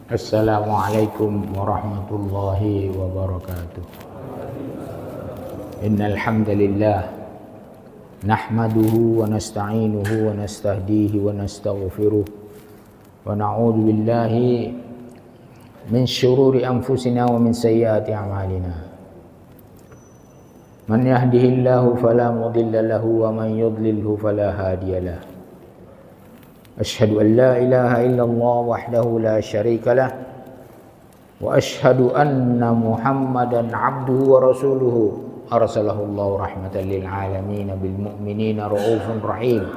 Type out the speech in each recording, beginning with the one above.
Assalamualaikum warahmatullahi wabarakatuh. Innal hamdalillah nahmaduhu wa nasta'inuhu wa nastahdihi wa nastaghfiruh wa na'udzu billahi min syururi anfusina wa min sayyiati a'malina. Man yahdihillahu fala mudilla lahu wa man yudlilhu fala hadiyalah. Asyhadu an la ilaha illallah wahdahu la syarika lah wa asyhadu anna Muhammadan abduhu wa rasuluhu arsalahu Allah rahmatan lil alamin bil mu'minina raufur rahim.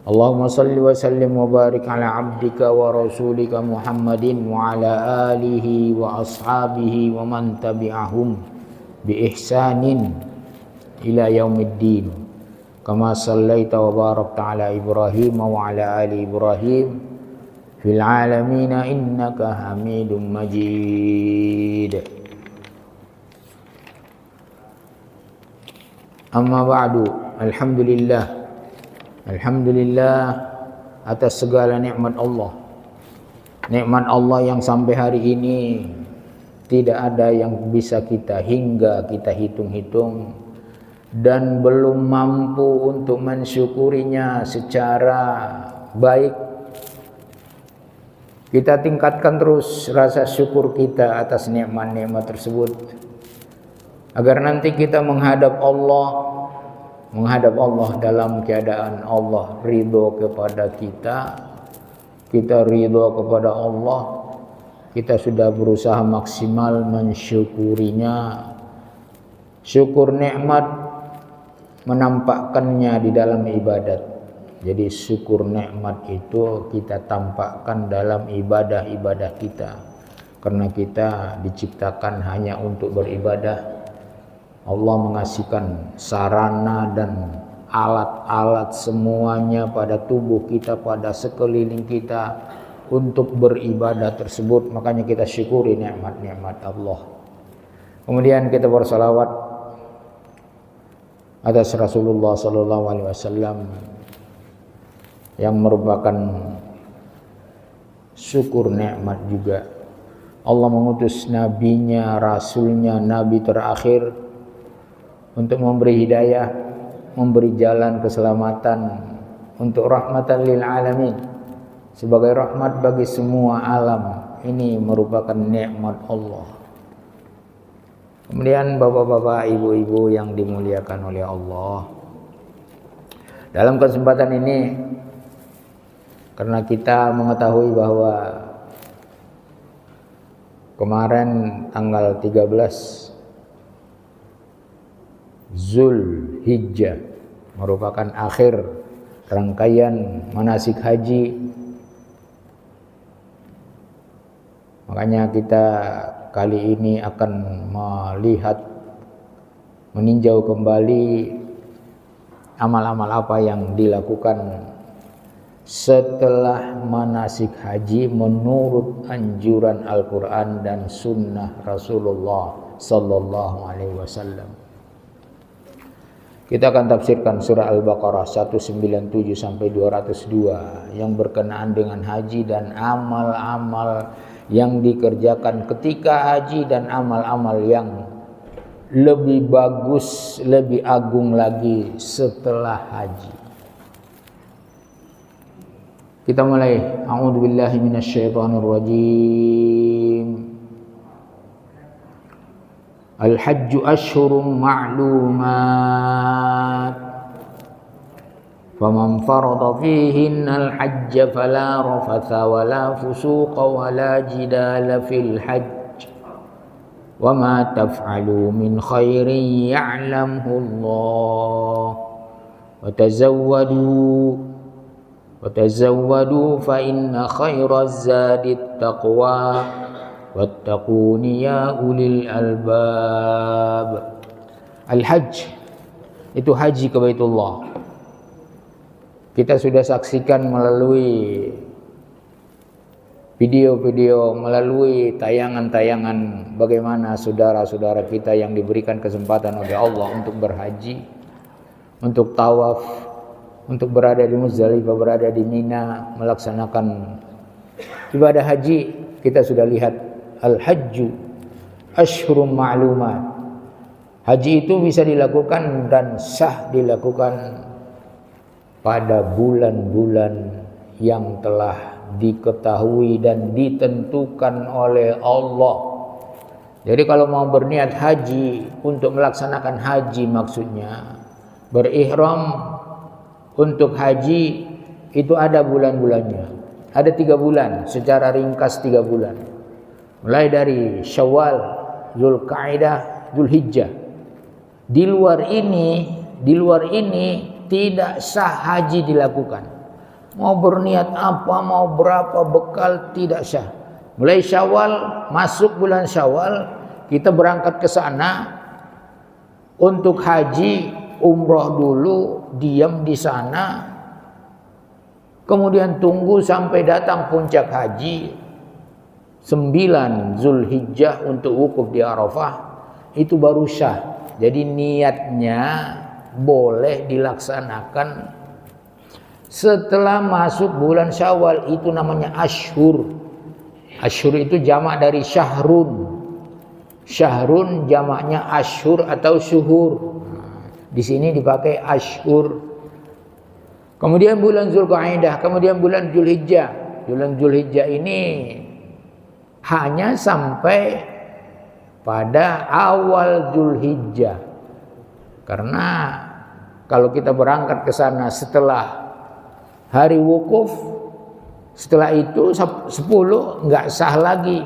Allahumma salli wa sallim wa barik ala abdika wa rasulika Muhammadin wa ala alihi wa ashabihi wa man tabi'ahum bi ihsanin ila yaumiddin. Kama sallaita wa barakta ala Ibrahim wa ala ali Ibrahim fil alamin innaka Hamidum Majid. Amma ba'du. Alhamdulillah atas segala nikmat Allah. Nikmat Allah yang sampai hari ini tidak ada yang bisa kita hitung-hitung dan belum mampu untuk mensyukurinya secara baik. Kita tingkatkan terus rasa syukur kita atas nikmat-nikmat tersebut, agar nanti kita menghadap Allah dalam keadaan Allah ridho kepada kita ridho kepada Allah. Kita sudah berusaha maksimal mensyukurinya. Syukur nikmat menampakkannya di dalam ibadat. Jadi syukur nikmat itu kita tampakkan dalam ibadah-ibadah kita, karena kita diciptakan hanya untuk beribadah. Allah mengasihkan sarana dan alat-alat semuanya pada tubuh kita, pada sekeliling kita untuk beribadah tersebut. Makanya kita syukuri nikmat-nikmat Allah. Kemudian kita bersalawat atas Rasulullah sallallahu alaihi wasallam yang merupakan syukur nikmat juga. Allah mengutus nabinya, rasulnya, nabi terakhir untuk memberi hidayah, memberi jalan keselamatan, untuk rahmatan lil alamin, sebagai rahmat bagi semua alam. Ini merupakan nikmat Allah. Kemudian bapak-bapak, ibu-ibu yang dimuliakan oleh Allah, dalam kesempatan ini, karena kita mengetahui bahwa kemarin tanggal 13 Zulhijjah merupakan akhir rangkaian manasik haji, makanya kita kali ini akan meninjau kembali amal-amal apa yang dilakukan setelah manasik haji menurut anjuran Al-Quran dan sunnah Rasulullah sallallahu alaihi wasallam. Kita akan tafsirkan surah Al-Baqarah 197 sampai 202 yang berkenaan dengan haji dan amal-amal yang dikerjakan ketika haji dan amal-amal yang lebih bagus, lebih agung lagi setelah haji. Kita mulai. A'udzubillahi minasyaitonirrajim. Al-hajju ashhurum ma'lumat. فَمَنْ فَرَضَ فِيهِنَّ الْحَجَّ فَلَا رَفَثَ وَلَا فُسُوقَ وَلَا جِدَالَ فِي الْحَجِّ وَمَا تَفْعَلُوا مِنْ خَيْرٍ يَعْلَمْهُ اللَّهُ وَتَزَوَّدُوا فَإِنَّ خَيْرَ الزَّادِ التَّقْوَى وَاتَّقُونِ يَا أُولِي الْأَلْبَابِ. Al-Hajj itu haji ke Baitullah. Kita sudah saksikan melalui video-video, melalui tayangan-tayangan bagaimana saudara-saudara kita yang diberikan kesempatan oleh Allah untuk berhaji, untuk tawaf, untuk berada di Muzdalifah, berada di Mina, melaksanakan Ibadah haji kita sudah lihat, al-hajju asyhurum ma'lumat. Haji itu bisa dilakukan dan sah dilakukan pada bulan-bulan yang telah diketahui dan ditentukan oleh Allah. Jadi kalau mau berniat haji, untuk melaksanakan haji maksudnya berihram untuk haji, itu ada bulan-bulannya. Ada 3 bulan, secara ringkas 3 bulan. Mulai dari Syawal, Zulqa'dah, Zulhijjah. Di luar ini tidak sah haji dilakukan. Mau berniat apa, mau berapa bekal, tidak sah. Mulai Syawal, masuk bulan Syawal, kita berangkat ke sana untuk haji, umroh dulu, diam di sana. Kemudian tunggu sampai datang puncak haji 9 Zulhijjah untuk wukuf di Arafah, itu baru sah. Jadi niatnya boleh dilaksanakan setelah masuk bulan Syawal, itu namanya asyhur. Asyhur itu jamak dari syahrun. Syahrun jamaknya asyhur atau syuhur. Di sini dipakai asyhur. Kemudian bulan Zulqa'dah, kemudian bulan Zulhijjah. Bulan Zulhijjah ini hanya sampai pada awal Zulhijjah. Karena kalau kita berangkat ke sana setelah hari wukuf, setelah itu 10 enggak sah lagi.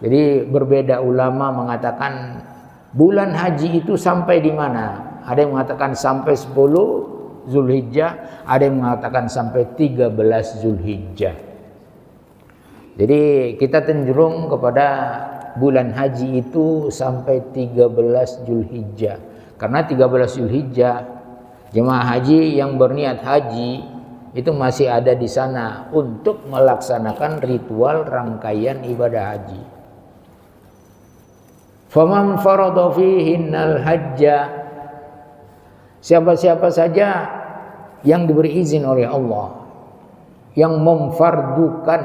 Jadi berbeda ulama mengatakan bulan haji itu sampai di mana? Ada yang mengatakan sampai 10 Zulhijjah, ada yang mengatakan sampai 13 Zulhijjah. Jadi kita cenderung kepada bulan haji itu sampai 13 Zulhijjah. Karena 13 Zulhijjah jemaah haji yang berniat haji itu masih ada di sana untuk melaksanakan ritual rangkaian ibadah haji. Faman farada fihinnal hajja, siapa-siapa saja yang diberi izin oleh Allah, yang memfardukan,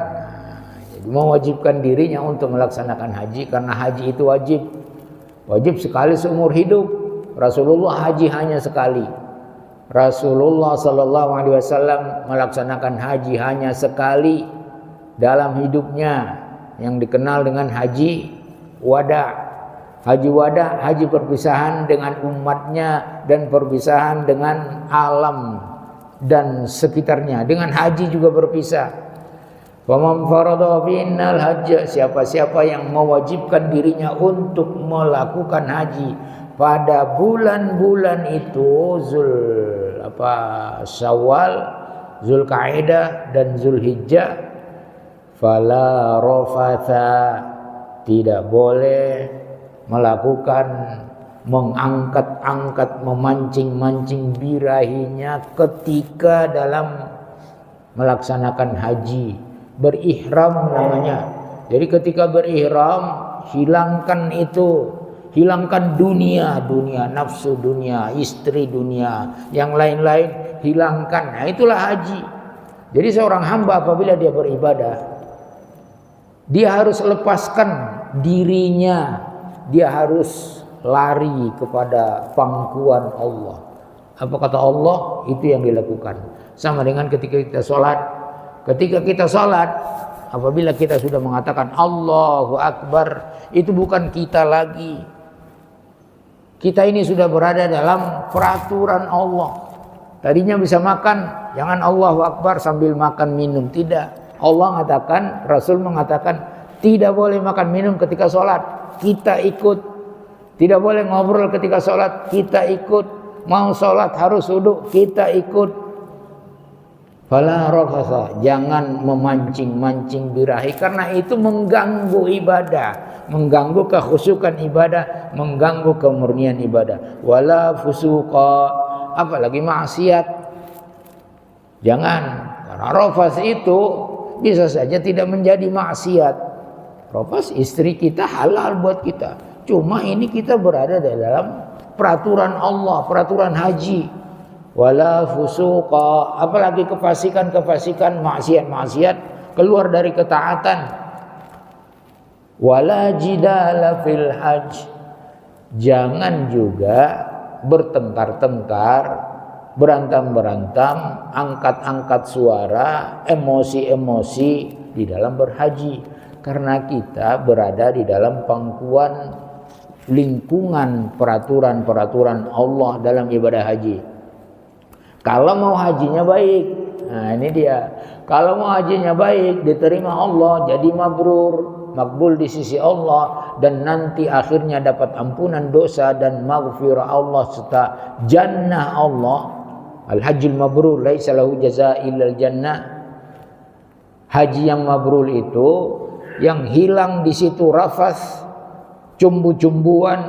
jadi mewajibkan dirinya untuk melaksanakan haji, karena haji itu wajib sekali seumur hidup. Rasulullah haji hanya sekali. Rasulullah sallallahu alaihi wasallam melaksanakan haji hanya sekali dalam hidupnya, yang dikenal dengan haji wada. Haji wada, haji perpisahan dengan umatnya dan perpisahan dengan alam dan sekitarnya. Dengan haji juga berpisah. Faman farada finnal hajj, siapa-siapa yang mewajibkan dirinya untuk melakukan haji pada bulan-bulan itu, Syawal, Zulqa'dah dan Zulhijjah, fala rafatha, tidak boleh melakukan mengangkat-angkat, memancing-mancing birahinya ketika dalam melaksanakan haji. Berihram namanya. Jadi ketika berihram, hilangkan itu, hilangkan dunia, nafsu dunia, istri dunia, yang lain-lain hilangkan. Nah, itulah haji. Jadi seorang hamba apabila dia beribadah, dia harus lepaskan dirinya, dia harus lari kepada pangkuan Allah. Apa kata Allah, itu yang dilakukan. Sama dengan ketika kita sholat. Ketika kita sholat, apabila kita sudah mengatakan Allahu Akbar, itu bukan kita lagi. Kita ini sudah berada dalam peraturan Allah. Tadinya bisa makan, jangan Allahu Akbar sambil makan minum. Tidak. Allah mengatakan, Rasul mengatakan, tidak boleh makan minum ketika sholat, kita ikut. Tidak boleh ngobrol ketika sholat, kita ikut. Mau sholat harus wudhu, kita ikut. Fala rafatha, jangan memancing-mancing birahi, karena itu mengganggu ibadah, mengganggu kekhusyukan ibadah, mengganggu kemurnian ibadah. Wala fusuqa, apalagi maksiat. Jangan, karena rafath itu bisa saja tidak menjadi maksiat. Rafath istri kita halal buat kita. Cuma ini kita berada dalam peraturan Allah, peraturan haji. Wala fusuqa, apalagi kefasikan, maksiat-maksiat, keluar dari ketaatan. Wala jidala fil hajj, jangan juga bertengkar-tengkar, berantam-berantam, angkat-angkat suara, emosi-emosi di dalam berhaji, karena kita berada di dalam pangkuan lingkungan peraturan-peraturan Allah dalam ibadah haji. Kalau mau hajinya baik, nah ini dia. Kalau mau hajinya baik, diterima Allah, jadi mabrur, makbul di sisi Allah, dan nanti akhirnya dapat ampunan dosa dan maghfirah Allah serta jannah Allah. Al-hajjul mabrur laisa lahu jazaa illal jannah. Haji yang mabrur itu yang hilang di situ rafas, cumbu-cumbuan,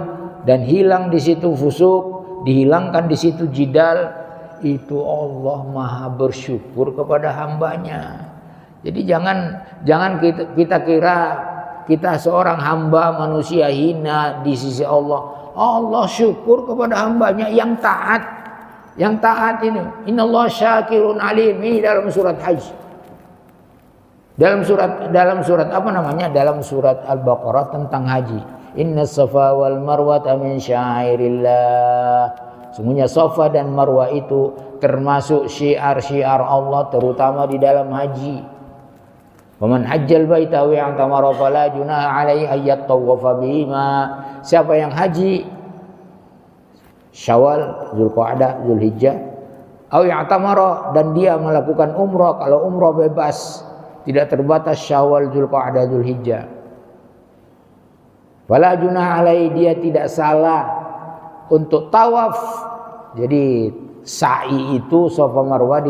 dan hilang di situ fusuk, dihilangkan di situ jidal. Itu Allah maha bersyukur kepada hambanya. Jadi jangan kita kira kita seorang hamba manusia hina di sisi Allah. Allah syukur kepada hambanya yang taat. Yang taat ini, innallaha syakirun alim, ini dalam surat Hajj. Dalam surat apa namanya? Dalam surat Al-Baqarah tentang haji. Innas safa wal marwata min syairillah. Sungguhnya Safa dan Marwah itu termasuk syiar-syiar Allah, terutama di dalam haji. Waman hajjal baita wa i'tamara fala junaha alaihi ay yatawafa bihima. Siapa yang haji Syawal, Zulqa'dah, Zulhijjah, aw i'tamara, dan dia melakukan umrah. Kalau umrah bebas, tidak terbatas Syawal, Zulqa'dah, Zulhijjah. Fala junaha alaihi, dia tidak salah untuk tawaf. Jadi sa'i itu Safa Marwah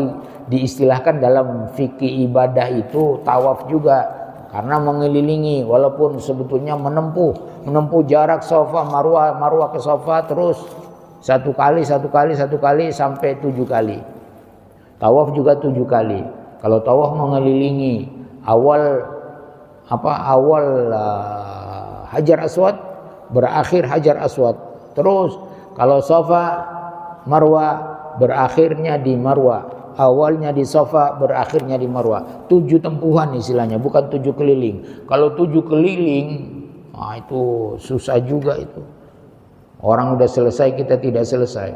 diistilahkan dalam fikih ibadah itu tawaf juga, karena mengelilingi, walaupun sebetulnya menempuh jarak Safa Marwah ke Safa terus satu kali sampai 7 kali. Tawaf juga 7 kali. Kalau tawaf mengelilingi awal Hajar Aswad, berakhir Hajar Aswad. Terus kalau Safa Marwah berakhirnya di Marwah, awalnya di Safa, berakhirnya di Marwah. 7 tempuhan istilahnya, bukan 7 keliling. Kalau 7 keliling, itu susah juga itu. Orang udah selesai, kita tidak selesai.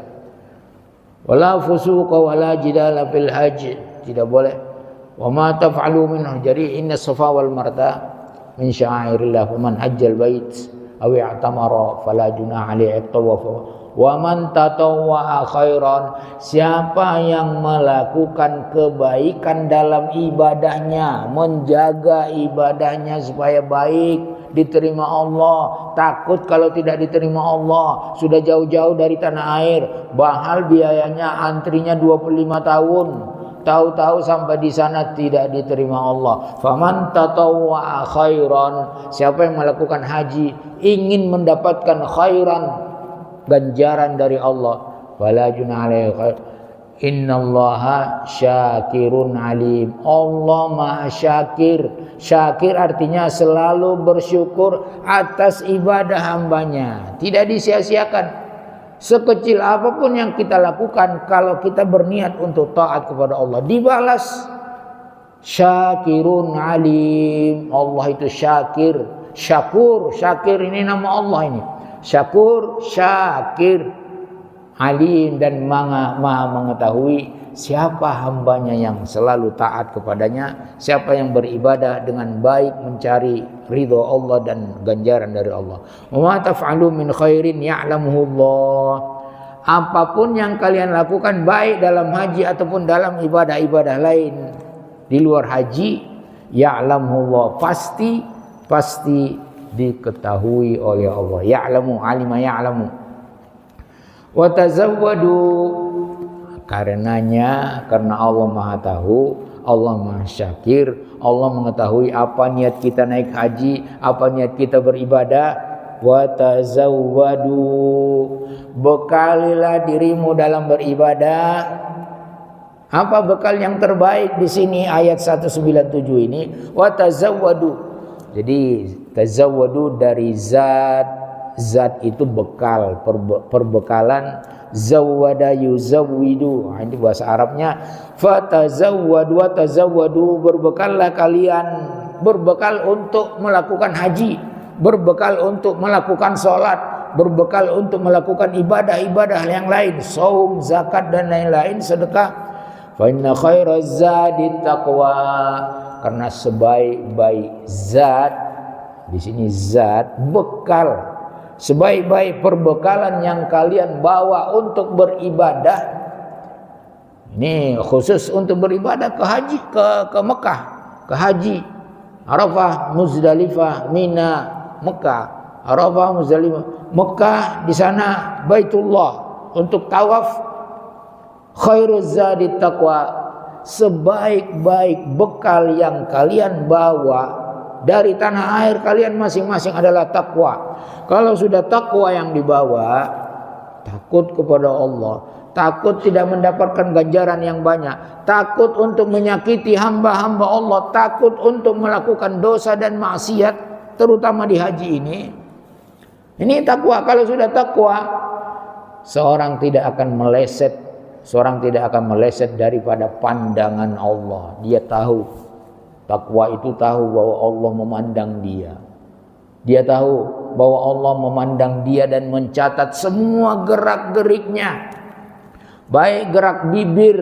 Wala fusuqa wala jidala fil hajj, tidak boleh. Wa ma taf'alu minhu, jadi inna safa wal marwa min sya'airillah, wa man hajjal bait aw i'tamara fala junaha alaihi at-tawaf. Wa man tatawwa'a khairan, siapa yang melakukan kebaikan dalam ibadahnya, menjaga ibadahnya supaya baik, diterima Allah, takut kalau tidak diterima Allah, sudah jauh-jauh dari tanah air, bahal biayanya antrinya 25 tahun, tahu-tahu sampai di sana tidak diterima Allah. Faman tatawwa'a khairan, siapa yang melakukan haji ingin mendapatkan khairan, ganjaran dari Allah, wala junaha alaihi khair, innallaha syakirun alim. Allah maha syakir. Syakir artinya selalu bersyukur atas ibadah hambanya, tidak disia-siakan. Sekecil apapun yang kita lakukan, kalau kita berniat untuk taat kepada Allah, dibalas. Syakirun alim, Allah itu syakir, syakur. Syakir ini nama Allah ini. Syakur, syakir, alim, dan maha mengetahui siapa hambanya yang selalu taat kepadanya, siapa yang beribadah dengan baik, mencari ridha Allah dan ganjaran dari Allah. Wa ma taf'alu min khairin ya'lamuhu Allah. Apapun yang kalian lakukan baik dalam haji ataupun dalam ibadah-ibadah lain di luar haji, ya'lamuhu Allah, pasti diketahui oleh Allah. Ya'lamu, alima ya'lamu. Wa tazawwadu, karena Allah maha tahu, Allah maha syakir, Allah mengetahui apa niat kita naik haji, apa niat kita beribadah. Wa tazawwadu, bekalilah dirimu dalam beribadah. Apa bekal yang terbaik di sini ayat 197 ini? Wa tazawwadu. Jadi tazawwadu dari zat zat itu bekal, perbekalan. Zawwada yuzawwidu, ini bahasa Arabnya. Fatazawwadu wa tazawwadu, berbekallah kalian, berbekal untuk melakukan haji, berbekal untuk melakukan sholat, berbekal untuk melakukan ibadah-ibadah yang lain, saum, zakat dan lain-lain, sedekah. Fa inna khairaz zadi taqwa, karena sebaik-baik zat, di sini zat bekal, sebaik-baik perbekalan yang kalian bawa untuk beribadah. Ini khusus untuk beribadah ke haji, ke Mekah, ke haji. Arafah, Muzdalifah, Mina, Mekah. Arafah, Muzdalifah, Mekah, di sana Baitullah untuk tawaf. Khairuz zadi taqwa, sebaik-baik bekal yang kalian bawa dari tanah air kalian masing-masing adalah takwa. Kalau sudah takwa yang dibawa, takut kepada Allah, takut tidak mendapatkan ganjaran yang banyak, takut untuk menyakiti hamba-hamba Allah, takut untuk melakukan dosa dan maksiat, terutama di haji ini. Ini takwa. Kalau sudah takwa, seorang tidak akan meleset daripada pandangan Allah. Dia tahu, takwa itu tahu bahwa Allah memandang dia. Dia tahu bahwa Allah memandang dia dan mencatat semua gerak-geriknya. Baik gerak bibir,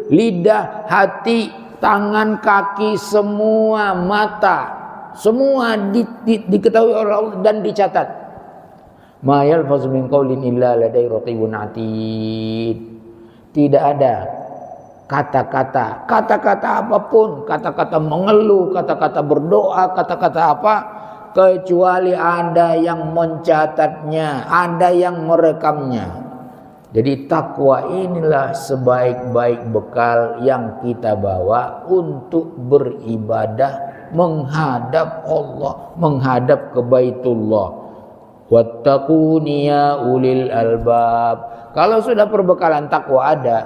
lidah, hati, tangan, kaki, semua, mata, semua diketahui oleh Allah dan dicatat. Ma yalfazu min qaulin illa ladai raqibun atid. Tidak ada kata-kata apapun, kata-kata mengeluh, kata-kata berdoa, kata-kata apa, kecuali ada yang mencatatnya, ada yang merekamnya. Jadi takwa inilah sebaik-baik bekal yang kita bawa untuk beribadah menghadap Allah, menghadap ke Baitullah. Wattaquni ya ulil albab. Kalau sudah perbekalan takwa ada,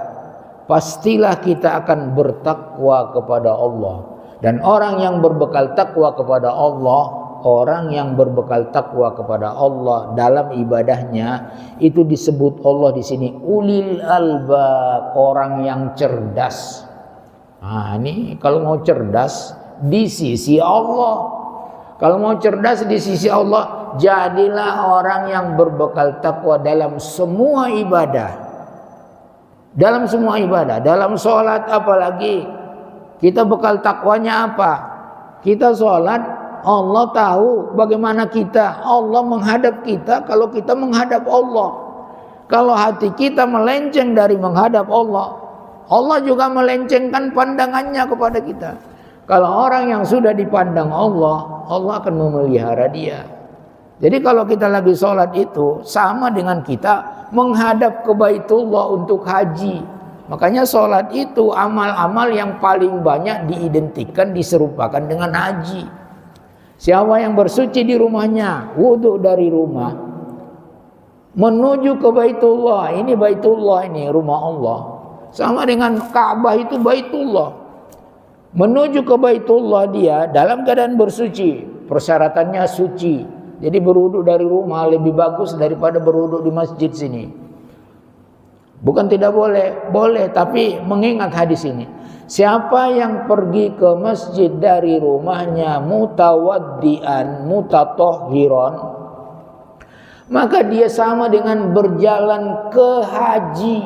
pastilah kita akan bertakwa kepada Allah. Dan orang yang berbekal takwa kepada Allah, orang yang berbekal takwa kepada Allah dalam ibadahnya, itu disebut Allah di sini ulil albab, orang yang cerdas. Nah, ini kalau mau cerdas di sisi Allah. Kalau mau cerdas di sisi Allah, jadilah orang yang berbekal takwa dalam semua ibadah. Dalam semua ibadah, dalam sholat apalagi, kita bekal takwanya apa? Kita sholat, Allah tahu bagaimana kita, Allah menghadap kita kalau kita menghadap Allah. Kalau hati kita melenceng dari menghadap Allah, Allah juga melencengkan pandangannya kepada kita. Kalau orang yang sudah dipandang Allah, Allah akan memelihara dia. Jadi kalau kita lagi sholat itu sama dengan kita menghadap ke Baitullah untuk haji. Makanya sholat itu amal-amal yang paling banyak diidentikan, diserupakan dengan haji. Siapa yang bersuci di rumahnya, wudhu dari rumah, menuju ke Baitullah, ini Baitullah, ini rumah Allah. Sama dengan Ka'bah itu Baitullah. Menuju ke Baitullah dia dalam keadaan bersuci, persyaratannya suci. Jadi berwudhu dari rumah lebih bagus daripada berwudhu di masjid sini. Bukan tidak boleh, boleh, tapi mengingat hadis ini. Siapa yang pergi ke masjid dari rumahnya mutawaddian, mutatahhiran, maka dia sama dengan berjalan ke haji.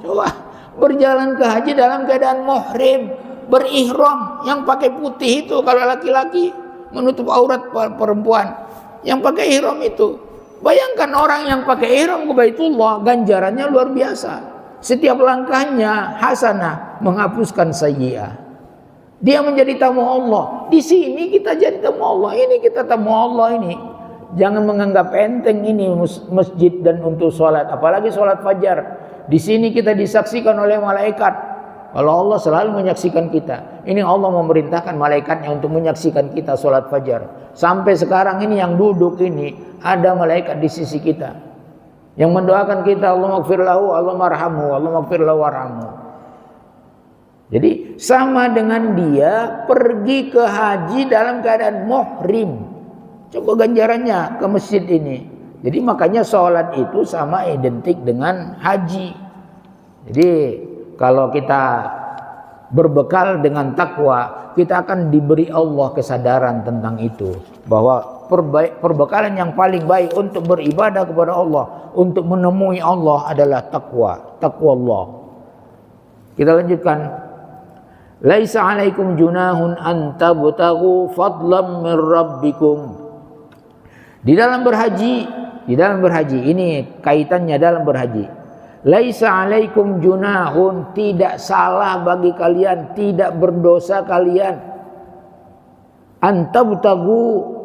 Coba, berjalan ke haji dalam keadaan muhrim, berihram, yang pakai putih itu kalau laki-laki, menutup aurat perempuan. Yang pakai ihram itu, bayangkan orang yang pakai ihram ke Baitullah, ganjarannya luar biasa. Setiap langkahnya hasanah, menghapuskan sayyi'ah. Dia menjadi tamu Allah. Di sini kita jadi tamu Allah, ini kita tamu Allah ini. Jangan menganggap enteng ini masjid dan untuk sholat, apalagi sholat fajar. Di sini kita disaksikan oleh malaikat. Kalau Allah selalu menyaksikan kita, ini Allah memerintahkan malaikatnya untuk menyaksikan kita sholat fajar. Sampai sekarang ini yang duduk ini ada malaikat di sisi kita yang mendoakan kita, Allah maghfir lahu, Allah marhamu, Allah maghfir lahu warhamhu. Jadi sama dengan dia pergi ke haji dalam keadaan muhrim. Coba ganjarannya ke masjid ini. Jadi makanya sholat itu sama identik dengan haji. Jadi kalau kita berbekal dengan takwa, kita akan diberi Allah kesadaran tentang itu, bahwa perbekalan yang paling baik untuk beribadah kepada Allah, untuk menemui Allah adalah takwa Allah. Kita lanjutkan. Laisa 'alaikum junahun an tabtaghu fadlan min rabbikum. Di dalam berhaji ini kaitannya dalam berhaji. Laisa 'alaikum junahun, tidak salah bagi kalian, tidak berdosa kalian, an tabtaghu,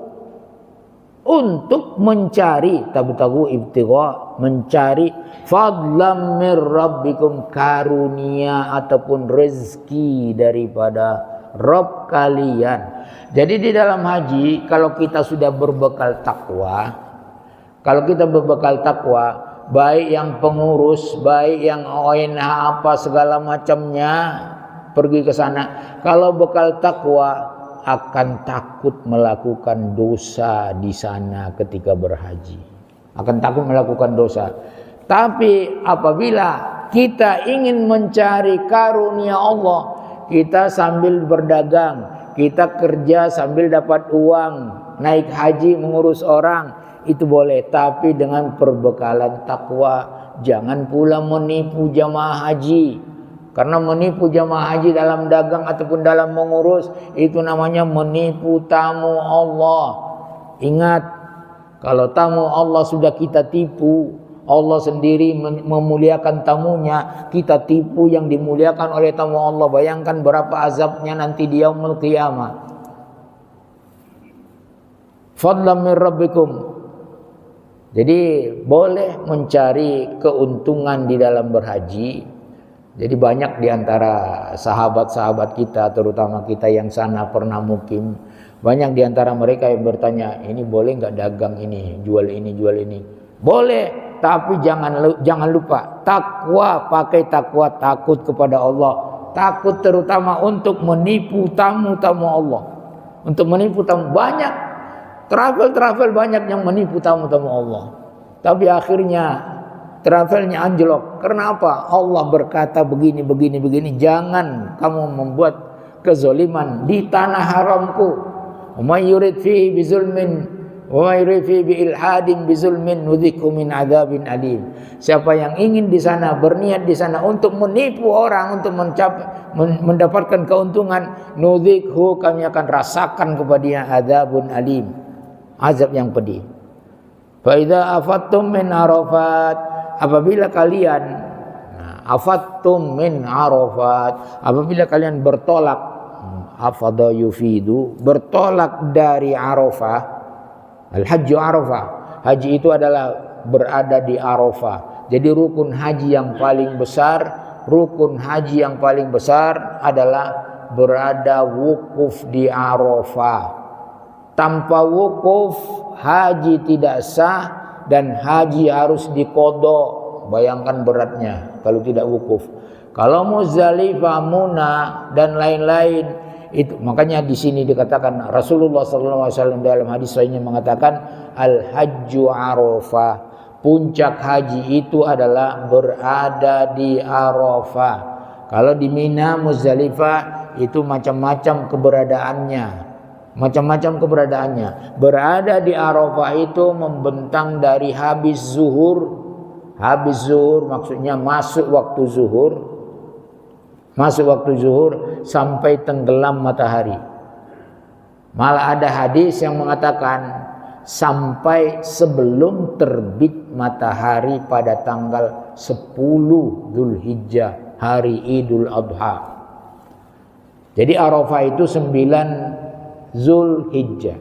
untuk mencari, tabtaghu ibtigha, mencari, fadlan mir rabbikum, karunia ataupun rezeki daripada Rabb kalian. Jadi di dalam haji, kalau kita sudah berbekal takwa, baik yang pengurus, baik yang ONH apa segala macamnya, pergi ke sana, kalau bekal takwa akan takut melakukan dosa di sana ketika berhaji. Akan takut melakukan dosa. Tapi apabila kita ingin mencari karunia Allah, kita sambil berdagang, kita kerja sambil dapat uang, naik haji mengurus orang, itu boleh, tapi dengan perbekalan takwa. Jangan pula menipu jamaah haji. Karena menipu jamaah haji dalam dagang ataupun dalam mengurus, itu namanya menipu tamu Allah. Ingat, kalau tamu Allah sudah kita tipu, Allah sendiri memuliakan tamunya, kita tipu yang dimuliakan oleh tamu Allah. Bayangkan berapa azabnya nanti di yaumul qiyamah. Fadlan min rabbikum. Jadi boleh mencari keuntungan di dalam berhaji. Jadi banyak di antara sahabat-sahabat kita, terutama kita yang sana pernah mukim, banyak di antara mereka yang bertanya, ini boleh nggak dagang ini, jual ini, jual ini? Boleh, tapi jangan lupa takwa, pakai takwa, takut kepada Allah, takut terutama untuk menipu tamu-tamu Allah, untuk menipu tamu. Banyak travel banyak yang menipu tamu-tamu Allah, tapi akhirnya travelnya anjlok. Karena apa? Allah berkata begini. Jangan kamu membuat kezoliman di tanah haramku. May yurid fihi bizulmin wa may yurid fihi biilhadin bizulmin nudzikhu min adzabin alim. Siapa yang ingin di sana, berniat di sana untuk menipu orang, untuk mendapatkan keuntungan, nudzikhu, kami akan rasakan kepadanya adzabun alim, azab yang pedih. Fa idza afattum min Arafat, apabila kalian afattum min Arafat, apabila kalian bertolak, afadha yufidu, bertolak dari Arafah. Al-hajju Arafah, haji itu adalah berada di Arafah. Jadi rukun haji yang paling besar adalah berada wukuf di Arafah. Tanpa wukuf haji tidak sah, dan haji harus diqadha. Bayangkan beratnya kalau tidak wukuf. Kalau Muzdalifah, Muna dan lain-lain itu, makanya di sini dikatakan Rasulullah SAW dalam hadis sahihnya mengatakan al-hajju Arafah. Puncak haji itu adalah berada di Arafah. Kalau di Mina, Muzdalifah itu macam-macam keberadaannya. Berada di Arafah itu membentang dari habis zuhur maksudnya masuk waktu zuhur sampai tenggelam matahari. Malah ada hadis yang mengatakan sampai sebelum terbit matahari pada tanggal 10 Dzulhijjah, hari Idul Adha. Jadi Arafah itu 9 Dzulhijjah.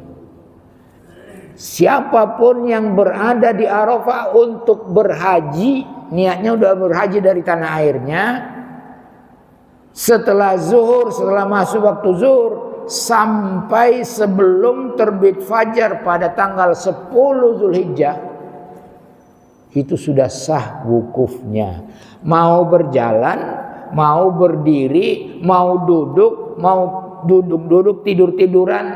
Siapapun yang berada di Arafah untuk berhaji, niatnya udah berhaji dari tanah airnya, setelah zuhur, setelah masuk waktu zuhur sampai sebelum terbit fajar pada tanggal 10 Dzulhijjah, itu sudah sah wukufnya. Mau berjalan, mau berdiri, mau duduk, mau duduk tidur-tiduran,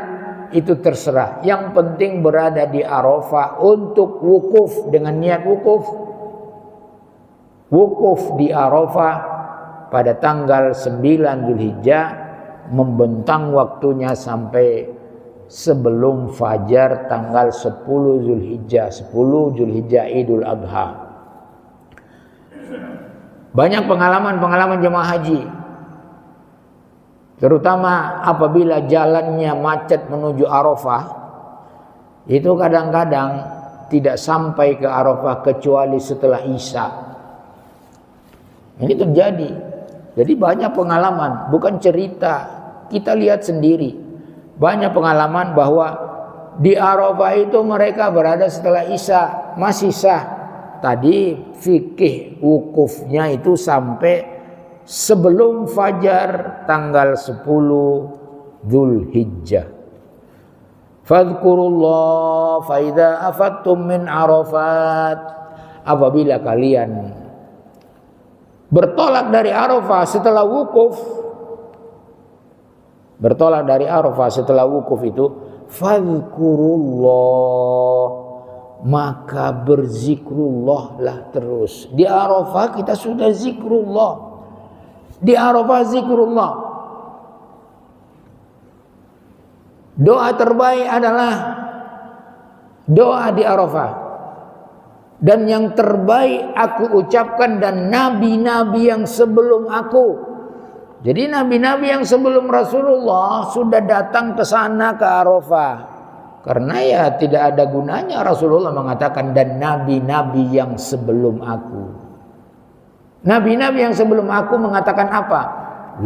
itu terserah. Yang penting berada di Arafah untuk wukuf dengan niat wukuf. Wukuf di Arafah pada tanggal 9 Zulhijjah, membentang waktunya sampai sebelum fajar tanggal 10 Zulhijjah. 10 Zulhijjah Idul Adha. Banyak pengalaman jemaah haji, terutama apabila jalannya macet menuju Arafah, itu kadang-kadang tidak sampai ke Arafah kecuali setelah Isya. Ini terjadi. Jadi banyak pengalaman, bukan cerita, kita lihat sendiri. Banyak pengalaman bahwa di Arafah itu mereka berada setelah Isya, masih sah. Tadi fikih wukufnya itu sampai sebelum fajar tanggal 10 Zulhijjah. Fadhkurullah fa idza afattum min Arafat. Apabila kalian bertolak dari Arafah setelah wukuf, bertolak dari Arafah setelah wukuf itu, fadhkurullah, maka berzikrullah lah terus. Di Arafah kita sudah zikrullah. Di Arafah zikrullah. Doa terbaik adalah doa di Arafah. Dan yang terbaik aku ucapkan dan nabi-nabi yang sebelum aku. Jadi nabi-nabi yang sebelum Rasulullah sudah datang ke sana ke Arafah. Karena ya tidak ada gunanya Rasulullah mengatakan dan nabi-nabi yang sebelum aku. Nabi-nabi yang sebelum aku mengatakan apa?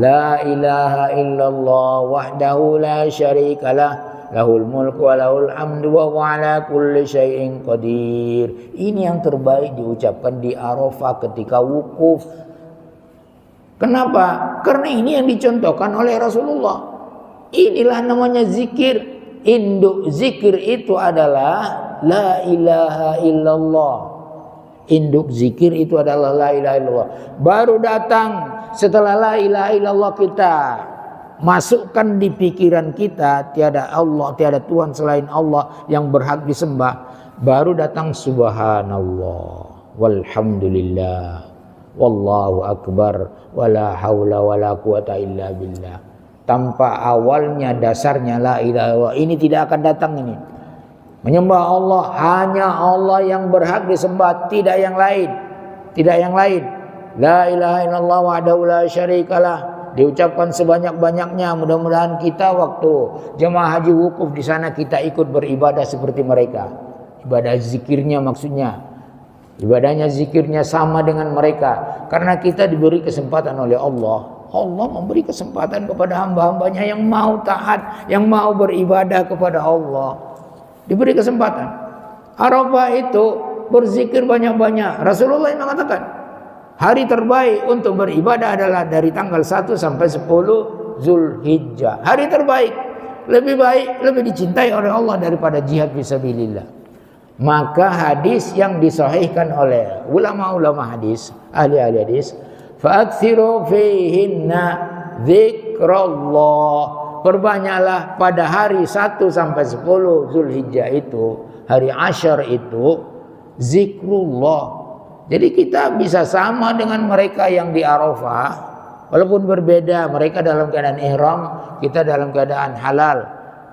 La ilaha illallah wahdahu la syarikalah, lahul mulku wa lahul hamdu wa huwa ala kulli syai'in qadir. Ini yang terbaik diucapkan di Arafah ketika wukuf. Kenapa? Karena ini yang dicontohkan oleh Rasulullah. Inilah namanya zikir. Induk zikir itu adalah la ilaha illallah. Induk zikir itu adalah la ilaha illallah. Baru datang setelah la ilaha illallah kita masukkan di pikiran kita tiada Allah, tiada Tuhan selain Allah yang berhak disembah. Baru datang subhanallah walhamdulillah wallahu akbar wala haula wala quwata illa billah. Tanpa awalnya dasarnya la ilaha illallah ini tidak akan datang ini. Menyembah Allah hanya Allah yang berhak disembah, tidak yang lain. Tidak yang lain. La ilaha illallah wahdahu la syarikalah diucapkan sebanyak-banyaknya. Mudah-mudahan kita waktu jemaah haji wukuf di sana kita ikut beribadah seperti mereka. Ibadah zikirnya maksudnya. Ibadahnya zikirnya sama dengan mereka karena kita diberi kesempatan oleh Allah. Allah memberi kesempatan kepada hamba-hambanya yang mau taat, yang mau beribadah kepada Allah. Diberi kesempatan. Arafah itu berzikir banyak-banyak. Rasulullah yang mengatakan, hari terbaik untuk beribadah adalah dari tanggal 1 sampai 10 Zulhijjah. Hari terbaik, lebih baik, lebih dicintai oleh Allah daripada jihad fisabilillah. Maka hadis yang disahihkan oleh ulama-ulama hadis, ahli-ahli hadis, fa'aksiru fihinna zikrullah. Perbanyaklah pada hari 1 sampai 10 Zulhijjah itu, hari Asyar itu, zikrullah. Jadi kita bisa sama dengan mereka yang di Arafah, walaupun berbeda. Mereka dalam keadaan ihram, kita dalam keadaan halal.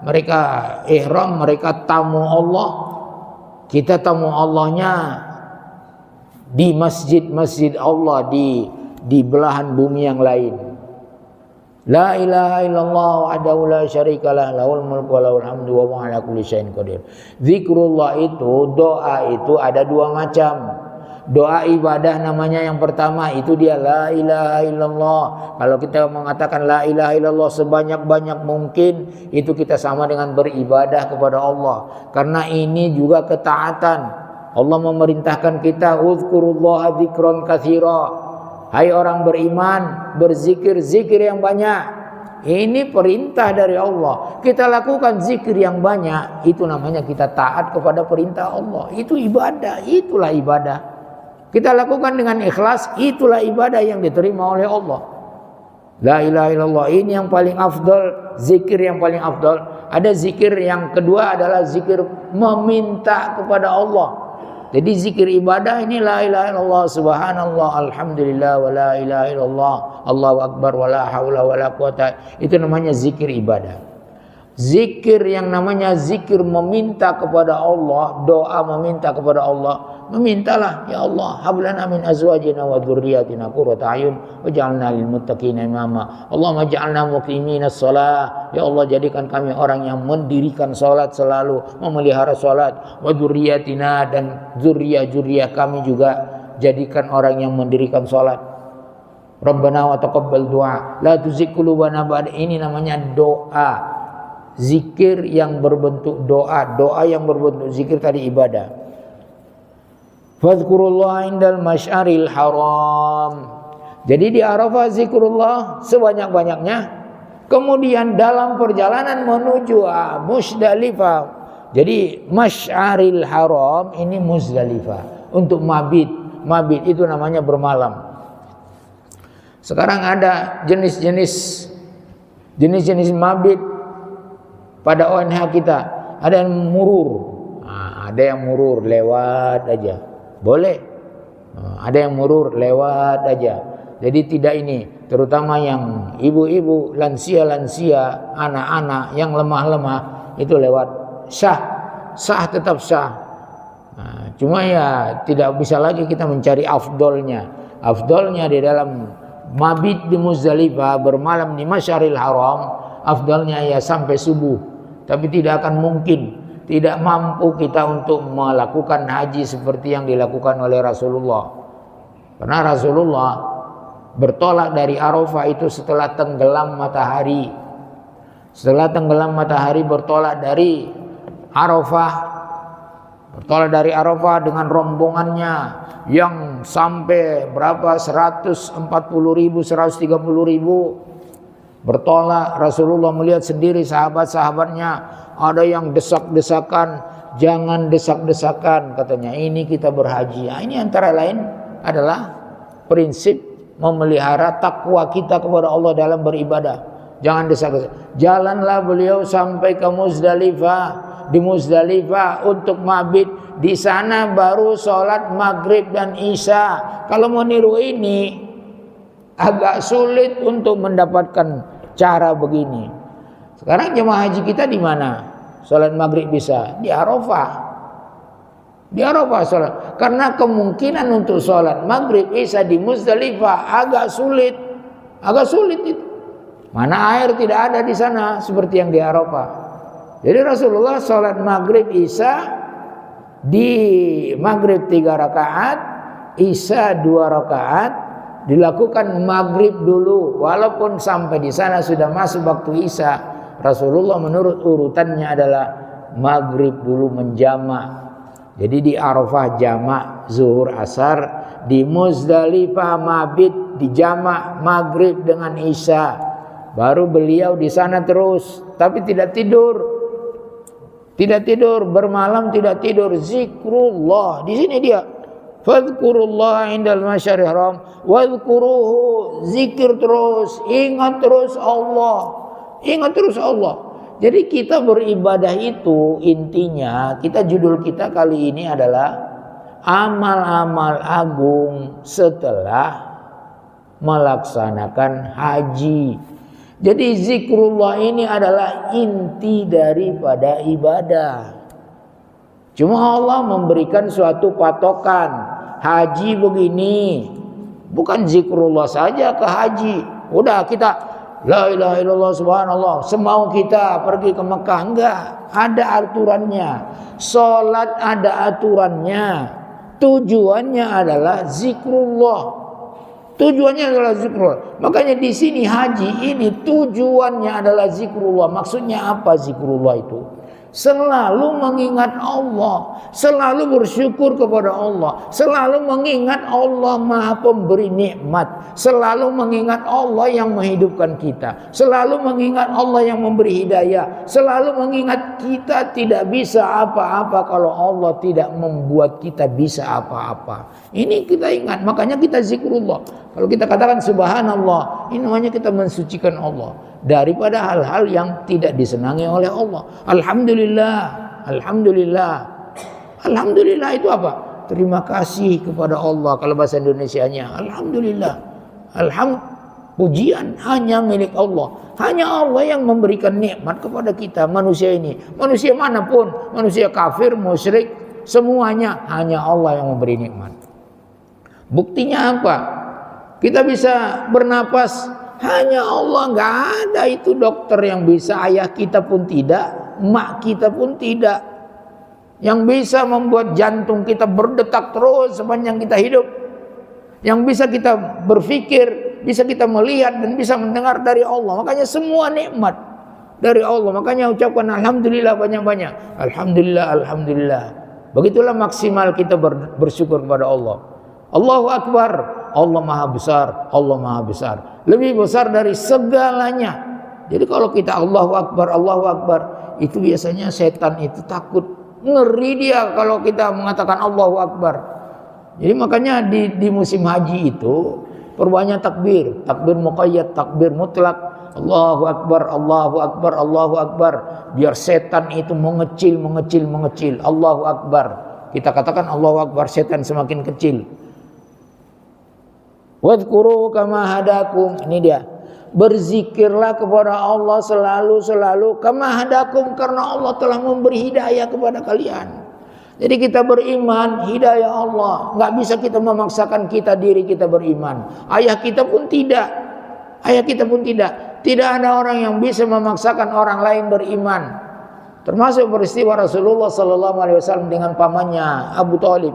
Mereka ihram, mereka tamu Allah, kita tamu Allahnya di masjid-masjid Allah di belahan bumi yang lain. La ilaha illallah wahdahu la syarikalah, lahul mulku wa lahul hamdu wa huwa ala kulli syai'in qadir. Zikrullah itu, doa itu ada dua macam. Doa ibadah namanya yang pertama itu dia la ilaha illallah. Kalau kita mengatakan la ilaha illallah sebanyak-banyak mungkin, itu kita sama dengan beribadah kepada Allah. Karena ini juga ketaatan. Allah memerintahkan kita uzkurullaha dzikran katsira. Hai orang beriman, berzikir zikir yang banyak. Ini perintah dari Allah. Kita lakukan zikir yang banyak, itu namanya kita taat kepada perintah Allah. Itu ibadah, itulah ibadah. Kita lakukan dengan ikhlas, itulah ibadah yang diterima oleh Allah. La ilaha illallah ini yang paling afdal, zikir yang paling afdal. Ada zikir yang kedua adalah zikir meminta kepada Allah. Jadi zikir ibadah ini la ilaha illallah subhanallah alhamdulillah wa la ilaha illallah Allahu akbar wa la haula wa la quwata. Itu namanya zikir ibadah. Zikir yang namanya zikir meminta kepada Allah, doa meminta kepada Allah, memintalah, ya Allah, hablana min azwajina wa dzurriyyatina qurrata a'yun waj'alna lil muttaqina imama. Allahumma ja'alna muqiminas shalah. Ya Allah, jadikan kami orang yang mendirikan salat selalu, memelihara salat. Wa dzurriyyatina, dan zuriya-zuriya kami juga jadikan orang yang mendirikan salat. Rabbana wa taqabbal du'a, la tuzigh qulubana ba'da. Ini namanya doa. Zikir yang berbentuk doa, doa yang berbentuk zikir tadi ibadah. Fadhkurullah indal masyaril haram. Jadi di Arafah zikrullah sebanyak-banyaknya. Kemudian dalam perjalanan menuju Muzdalifah. Jadi masyaril haram ini Muzdalifah. Untuk mabit. Mabit itu namanya bermalam. Sekarang ada jenis-jenis mabit pada ONH kita. Ada yang murur, ada yang murur lewat aja, boleh. Ada yang murur lewat aja. Jadi tidak ini, terutama yang ibu-ibu, lansia-lansia, anak-anak yang lemah-lemah itu lewat sah tetap sah. Cuma ya tidak bisa lagi kita mencari afdolnya. Afdolnya di dalam mabit di Muzdalifah, bermalam di Masyaril Haram, afdalnya ya sampai subuh. Tapi tidak akan mungkin, tidak mampu kita untuk melakukan haji seperti yang dilakukan oleh Rasulullah. Karena Rasulullah bertolak dari Arafah itu setelah tenggelam matahari. Setelah tenggelam matahari bertolak dari Arafah. Bertolak dari Arafah dengan rombongannya yang sampai berapa? 140.000, 130.000. Bertolak, Rasulullah melihat sendiri sahabat-sahabatnya, ada yang desak-desakan, jangan desak-desakan katanya, ini kita berhaji. Ini antara lain adalah prinsip memelihara takwa kita kepada Allah dalam beribadah. Jangan desak-desakan. Jalanlah beliau sampai ke Muzdalifah. Di Muzdalifah untuk mabit. Di sana baru sholat maghrib dan isya. Kalau mau niru ini agak sulit untuk mendapatkan cara begini. Sekarang jemaah haji kita di mana? Salat maghrib bisa di Arafah. Di Arafah salat. Karena kemungkinan untuk salat maghrib isya di Muzdalifah agak sulit. Agak sulit itu. Mana air tidak ada di sana seperti yang di Arafah. Jadi Rasulullah salat maghrib isya di maghrib 3 rakaat, isya 2 rakaat. Dilakukan maghrib dulu, walaupun sampai di sana sudah masuk waktu isya. Rasulullah menurut urutannya adalah maghrib dulu menjamak. Jadi di Arafah jamak zuhur asar, di Muzdalifah mabit dijamak maghrib dengan isya. Baru beliau di sana terus, tapi tidak tidur. Tidak tidur, bermalam tidak tidur, zikrullah. Di sini dia. Fadhkurullah indal masyaril haram wadhkuruhu, zikir terus, ingat terus Allah. Ingat terus Allah. Jadi kita beribadah itu intinya, judul kita kali ini adalah amal-amal agung setelah melaksanakan haji. Jadi zikrullah ini adalah inti daripada ibadah. Cuma Allah memberikan suatu patokan. Haji begini. Bukan zikrullah saja ke haji. Udah kita la ilaha illallah subhanallah, semau kita pergi ke Mekah. Enggak, ada aturannya. Salat ada aturannya. Tujuannya adalah zikrullah. Tujuannya adalah zikrullah. Makanya di sini haji ini tujuannya adalah zikrullah. Maksudnya apa zikrullah itu? Selalu mengingat Allah, selalu bersyukur kepada Allah, selalu mengingat Allah Maha Pemberi nikmat, selalu mengingat Allah yang menghidupkan kita, selalu mengingat Allah yang memberi hidayah, selalu mengingat kita tidak bisa apa-apa kalau Allah tidak membuat kita bisa apa-apa. Ini kita ingat, makanya kita zikrullah. Kalau kita katakan subhanallah, ini namanya kita mensucikan Allah. daripada hal-hal yang tidak disenangi oleh Allah. Alhamdulillah, alhamdulillah. Alhamdulillah itu apa? Terima kasih kepada Allah kalau bahasa Indonesianya. Alhamdulillah. Pujian hanya milik Allah. Hanya Allah yang memberikan nikmat kepada kita manusia ini. Manusia manapun, manusia kafir, musyrik, semuanya hanya Allah yang memberi nikmat. Buktinya apa? Kita bisa bernapas hanya Allah, nggak ada itu dokter yang bisa, ayah kita pun tidak, mak kita pun tidak, yang bisa membuat jantung kita berdetak terus sepanjang kita hidup, yang bisa kita berpikir, bisa kita melihat dan bisa mendengar dari Allah. Makanya semua nikmat dari Allah. Makanya ucapkan alhamdulillah banyak-banyak. Alhamdulillah, alhamdulillah. Begitulah maksimal kita bersyukur kepada Allah. Allahu Akbar, Allah Maha Besar, Allah Maha Besar. Lebih besar dari segalanya. Jadi kalau kita Allahu Akbar, itu biasanya setan itu takut, ngeri dia kalau kita mengatakan Allahu Akbar. Jadi makanya di musim haji itu perbanyak takbir, takbir muqayyad, takbir mutlak. Allahu Akbar, Allahu Akbar, Allahu Akbar. Biar setan itu mengecil. Allahu Akbar. Kita katakan Allahu Akbar, setan semakin kecil. Wadhkuru kama hadakum. Ini dia. Berzikirlah kepada Allah selalu kama hadakum, karena Allah telah memberi hidayah kepada kalian. Jadi kita beriman, hidayah Allah. Nggak bisa kita memaksakan diri kita beriman. Ayah kita pun tidak. Tidak ada orang yang bisa memaksakan orang lain beriman. Termasuk peristiwa Rasulullah SAW dengan pamannya Abu Thalib.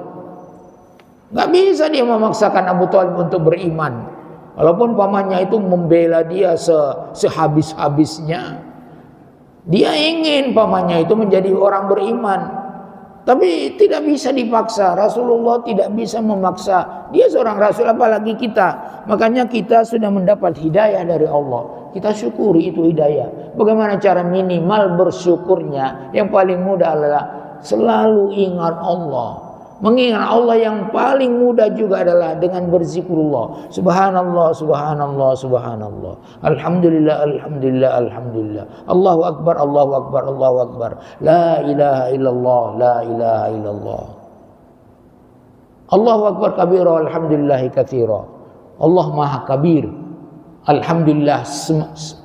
Nggak bisa dia memaksakan Abu Thalib untuk beriman. Walaupun pamannya itu membela dia sehabis-habisnya. Dia ingin pamannya itu menjadi orang beriman. Tapi tidak bisa dipaksa. Rasulullah tidak bisa memaksa. Dia seorang Rasul, apalagi kita. Makanya kita sudah mendapat hidayah dari Allah. Kita syukuri itu hidayah. Bagaimana cara minimal bersyukurnya? Yang paling mudah adalah selalu ingat Allah. Mengingat Allah yang paling mudah juga adalah dengan berzikrullah. Subhanallah, subhanallah, subhanallah. Alhamdulillah, alhamdulillah, alhamdulillah. Allahu Akbar, Allahu Akbar, Allahu Akbar. La ilaha illallah, la ilaha illallah. Allahu Akbar kabira, alhamdulillahi katsira. Allah Maha Kabir. Alhamdulillah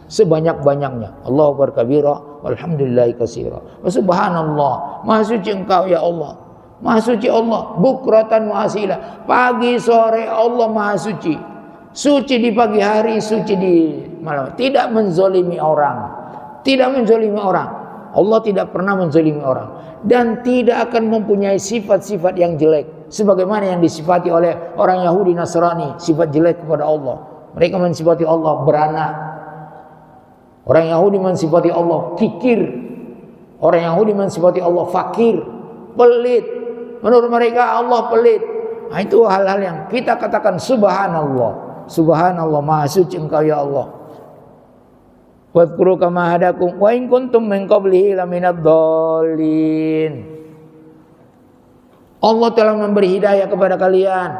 sebanyak-banyaknya. Allahu Akbar kabira, alhamdulillahi katsira. Subhanallah, Maha suci Engkau ya Allah. Maha suci Allah, bukratan wa asila. Pagi sore Allah Maha suci. Suci di pagi hari, suci di malam. Tidak menzolimi orang. Tidak menzolimi orang. Allah tidak pernah menzolimi orang. Dan tidak akan mempunyai sifat-sifat yang jelek. Sebagaimana yang disifati oleh orang Yahudi Nasrani. Sifat jelek kepada Allah. Mereka mensifati Allah beranak. Orang Yahudi mensifati Allah kikir. Orang Yahudi mensifati Allah fakir, pelit. Menurut mereka Allah pelit. Nah, itu hal-hal yang kita katakan subhanallah. Subhanallah, Maha suci Engkau ya Allah. Wadhkuru kama hadakum wa in kuntum min qablihi laminadh dhalin. Allah telah memberi hidayah kepada kalian.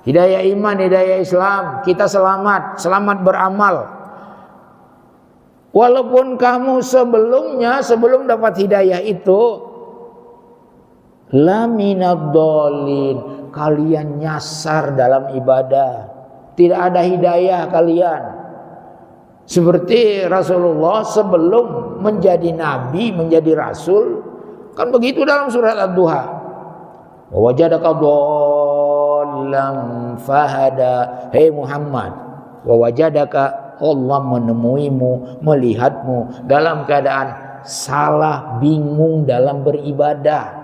Hidayah iman, hidayah Islam. Kita selamat beramal. Walaupun kamu sebelum dapat hidayah itu laminadh dhalin, kalian nyasar dalam ibadah. Tidak ada hidayah kalian. Seperti Rasulullah sebelum menjadi nabi, menjadi rasul, kan begitu dalam surat Ad-Duha. Wa wajadaka dhallan fahada. Hei Muhammad, wa wajadaka, Allah menemuimu, melihatmu dalam keadaan salah, bingung dalam beribadah.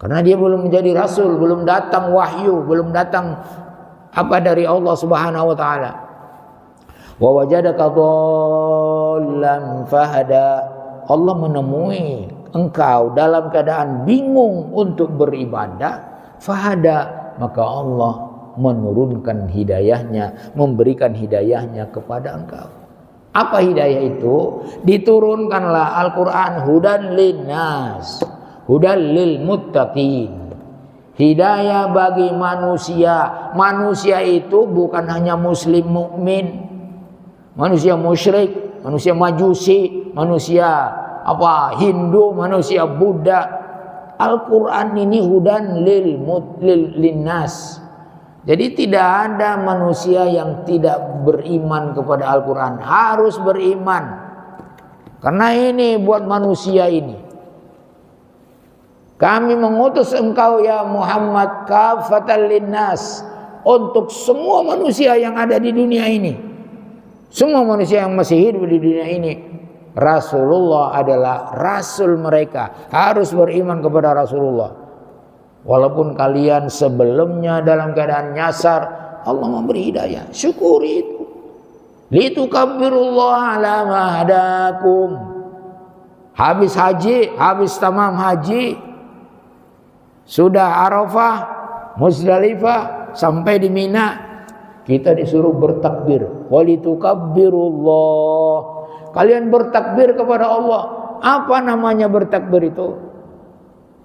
Karena dia belum menjadi rasul, belum datang wahyu, belum datang apa dari Allah Subhanahu wa taala. Wa wajadaka dhallan fahada. Allah menemui engkau dalam keadaan bingung untuk beribadah, fahada, maka Allah menurunkan hidayahnya, memberikan hidayahnya kepada engkau. Apa hidayah itu? Diturunkanlah Al-Qur'an hudan linnas, hudan lil muttaqin. Hidayah bagi manusia. Manusia itu bukan hanya muslim mukmin. manusia musyrik, manusia majusi, manusia Hindu, manusia Buddha. Al-Quran ini hudan linnas. Jadi tidak ada manusia yang tidak beriman kepada Al-Quran. Harus beriman. Karena ini buat manusia ini. Kami mengutus engkau ya Muhammad kafatan linnas, untuk semua manusia yang ada di dunia ini. Semua manusia yang masih hidup di dunia ini. Rasulullah adalah rasul mereka. Harus beriman kepada Rasulullah. Walaupun kalian sebelumnya dalam keadaan nyasar, Allah memberi hidayah. Syukuri itu. Litukabbirullaha ala ma hadakum. Habis haji, habis tamam haji, sudah Arafah, Muzdalifah, sampai di Mina, kita disuruh bertakbir. Walitukabbirullah. Kalian bertakbir kepada Allah. Apa namanya bertakbir itu?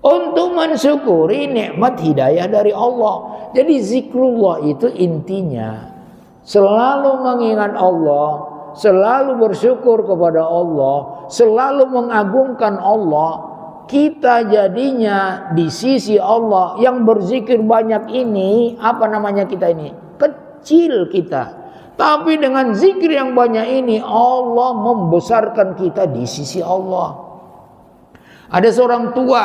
Untuk mensyukuri nikmat hidayah dari Allah. Jadi zikrullah itu intinya selalu mengingat Allah, selalu bersyukur kepada Allah, selalu mengagungkan Allah. Kita jadinya di sisi Allah yang berzikir banyak ini, apa namanya kita ini? Kecil kita. Tapi dengan zikir yang banyak ini, Allah membesarkan kita di sisi Allah. Ada seorang tua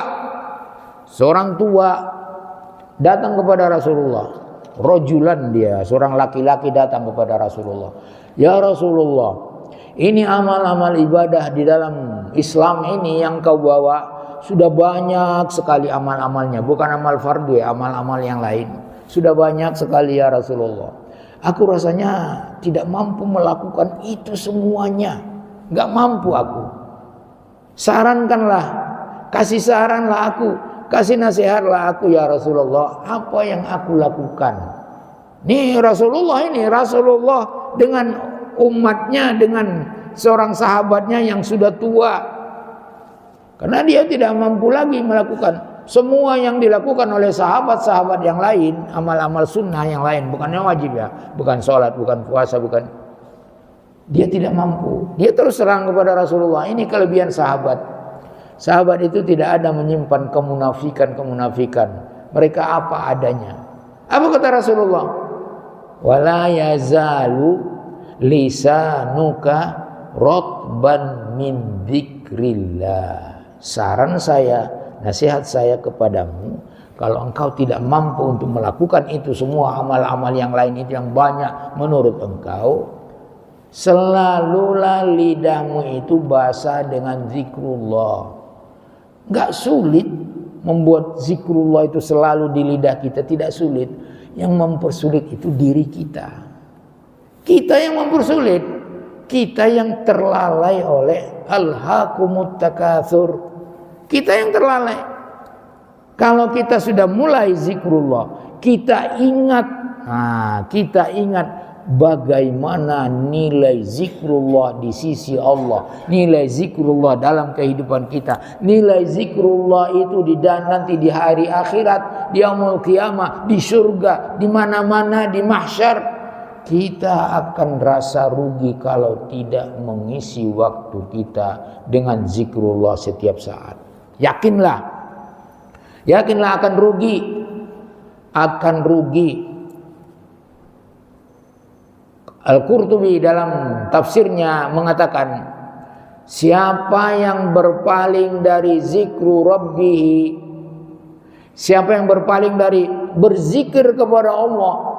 datang kepada Rasulullah. Rojulan dia, seorang laki-laki datang kepada Rasulullah. Ya Rasulullah, ini amal-amal ibadah di dalam Islam ini yang kau bawa sudah banyak sekali amal-amalnya. Bukan amal fardu ya, amal-amal yang lain. Sudah banyak sekali ya Rasulullah. Aku rasanya tidak mampu melakukan itu semuanya. Gak mampu aku. Sarankanlah, kasih saranlah aku, kasih nasihatlah aku ya Rasulullah. Apa yang aku lakukan? Nih Rasulullah dengan umatnya, dengan seorang sahabatnya yang sudah tua. Karena dia tidak mampu lagi melakukan semua yang dilakukan oleh sahabat-sahabat yang lain, amal-amal sunnah yang lain, bukan yang wajib ya, bukan sholat, bukan puasa, bukan. Dia tidak mampu. Dia terus terang kepada Rasulullah. Ini kelebihan sahabat. Sahabat itu tidak ada menyimpan kemunafikan. Mereka apa adanya. Apa kata Rasulullah? Wala yazalu lisanuka rotban min dzikrillah. Saran saya, nasihat saya kepadamu, kalau engkau tidak mampu untuk melakukan itu semua amal-amal yang lain itu yang banyak menurut engkau, selalulah lidahmu itu basah dengan zikrullah. Enggak sulit membuat zikrullah itu selalu di lidah kita, tidak sulit. Yang mempersulit itu diri kita. Kita yang mempersulit, kita yang terlalai oleh alhaakumut takatsur. Kita yang terlalai. Kalau kita sudah mulai zikrullah, kita ingat bagaimana nilai zikrullah di sisi Allah, nilai zikrullah dalam kehidupan kita, nilai zikrullah itu nanti di hari akhirat, di yaumul qiyamah, di surga, di mana-mana, di mahsyar. Kita akan rasa rugi kalau tidak mengisi waktu kita dengan zikrullah setiap saat. Yakinlah akan rugi. Al-Qurtubi dalam tafsirnya mengatakan, siapa yang berpaling dari zikru rabbih, siapa yang berpaling dari berzikir kepada Allah,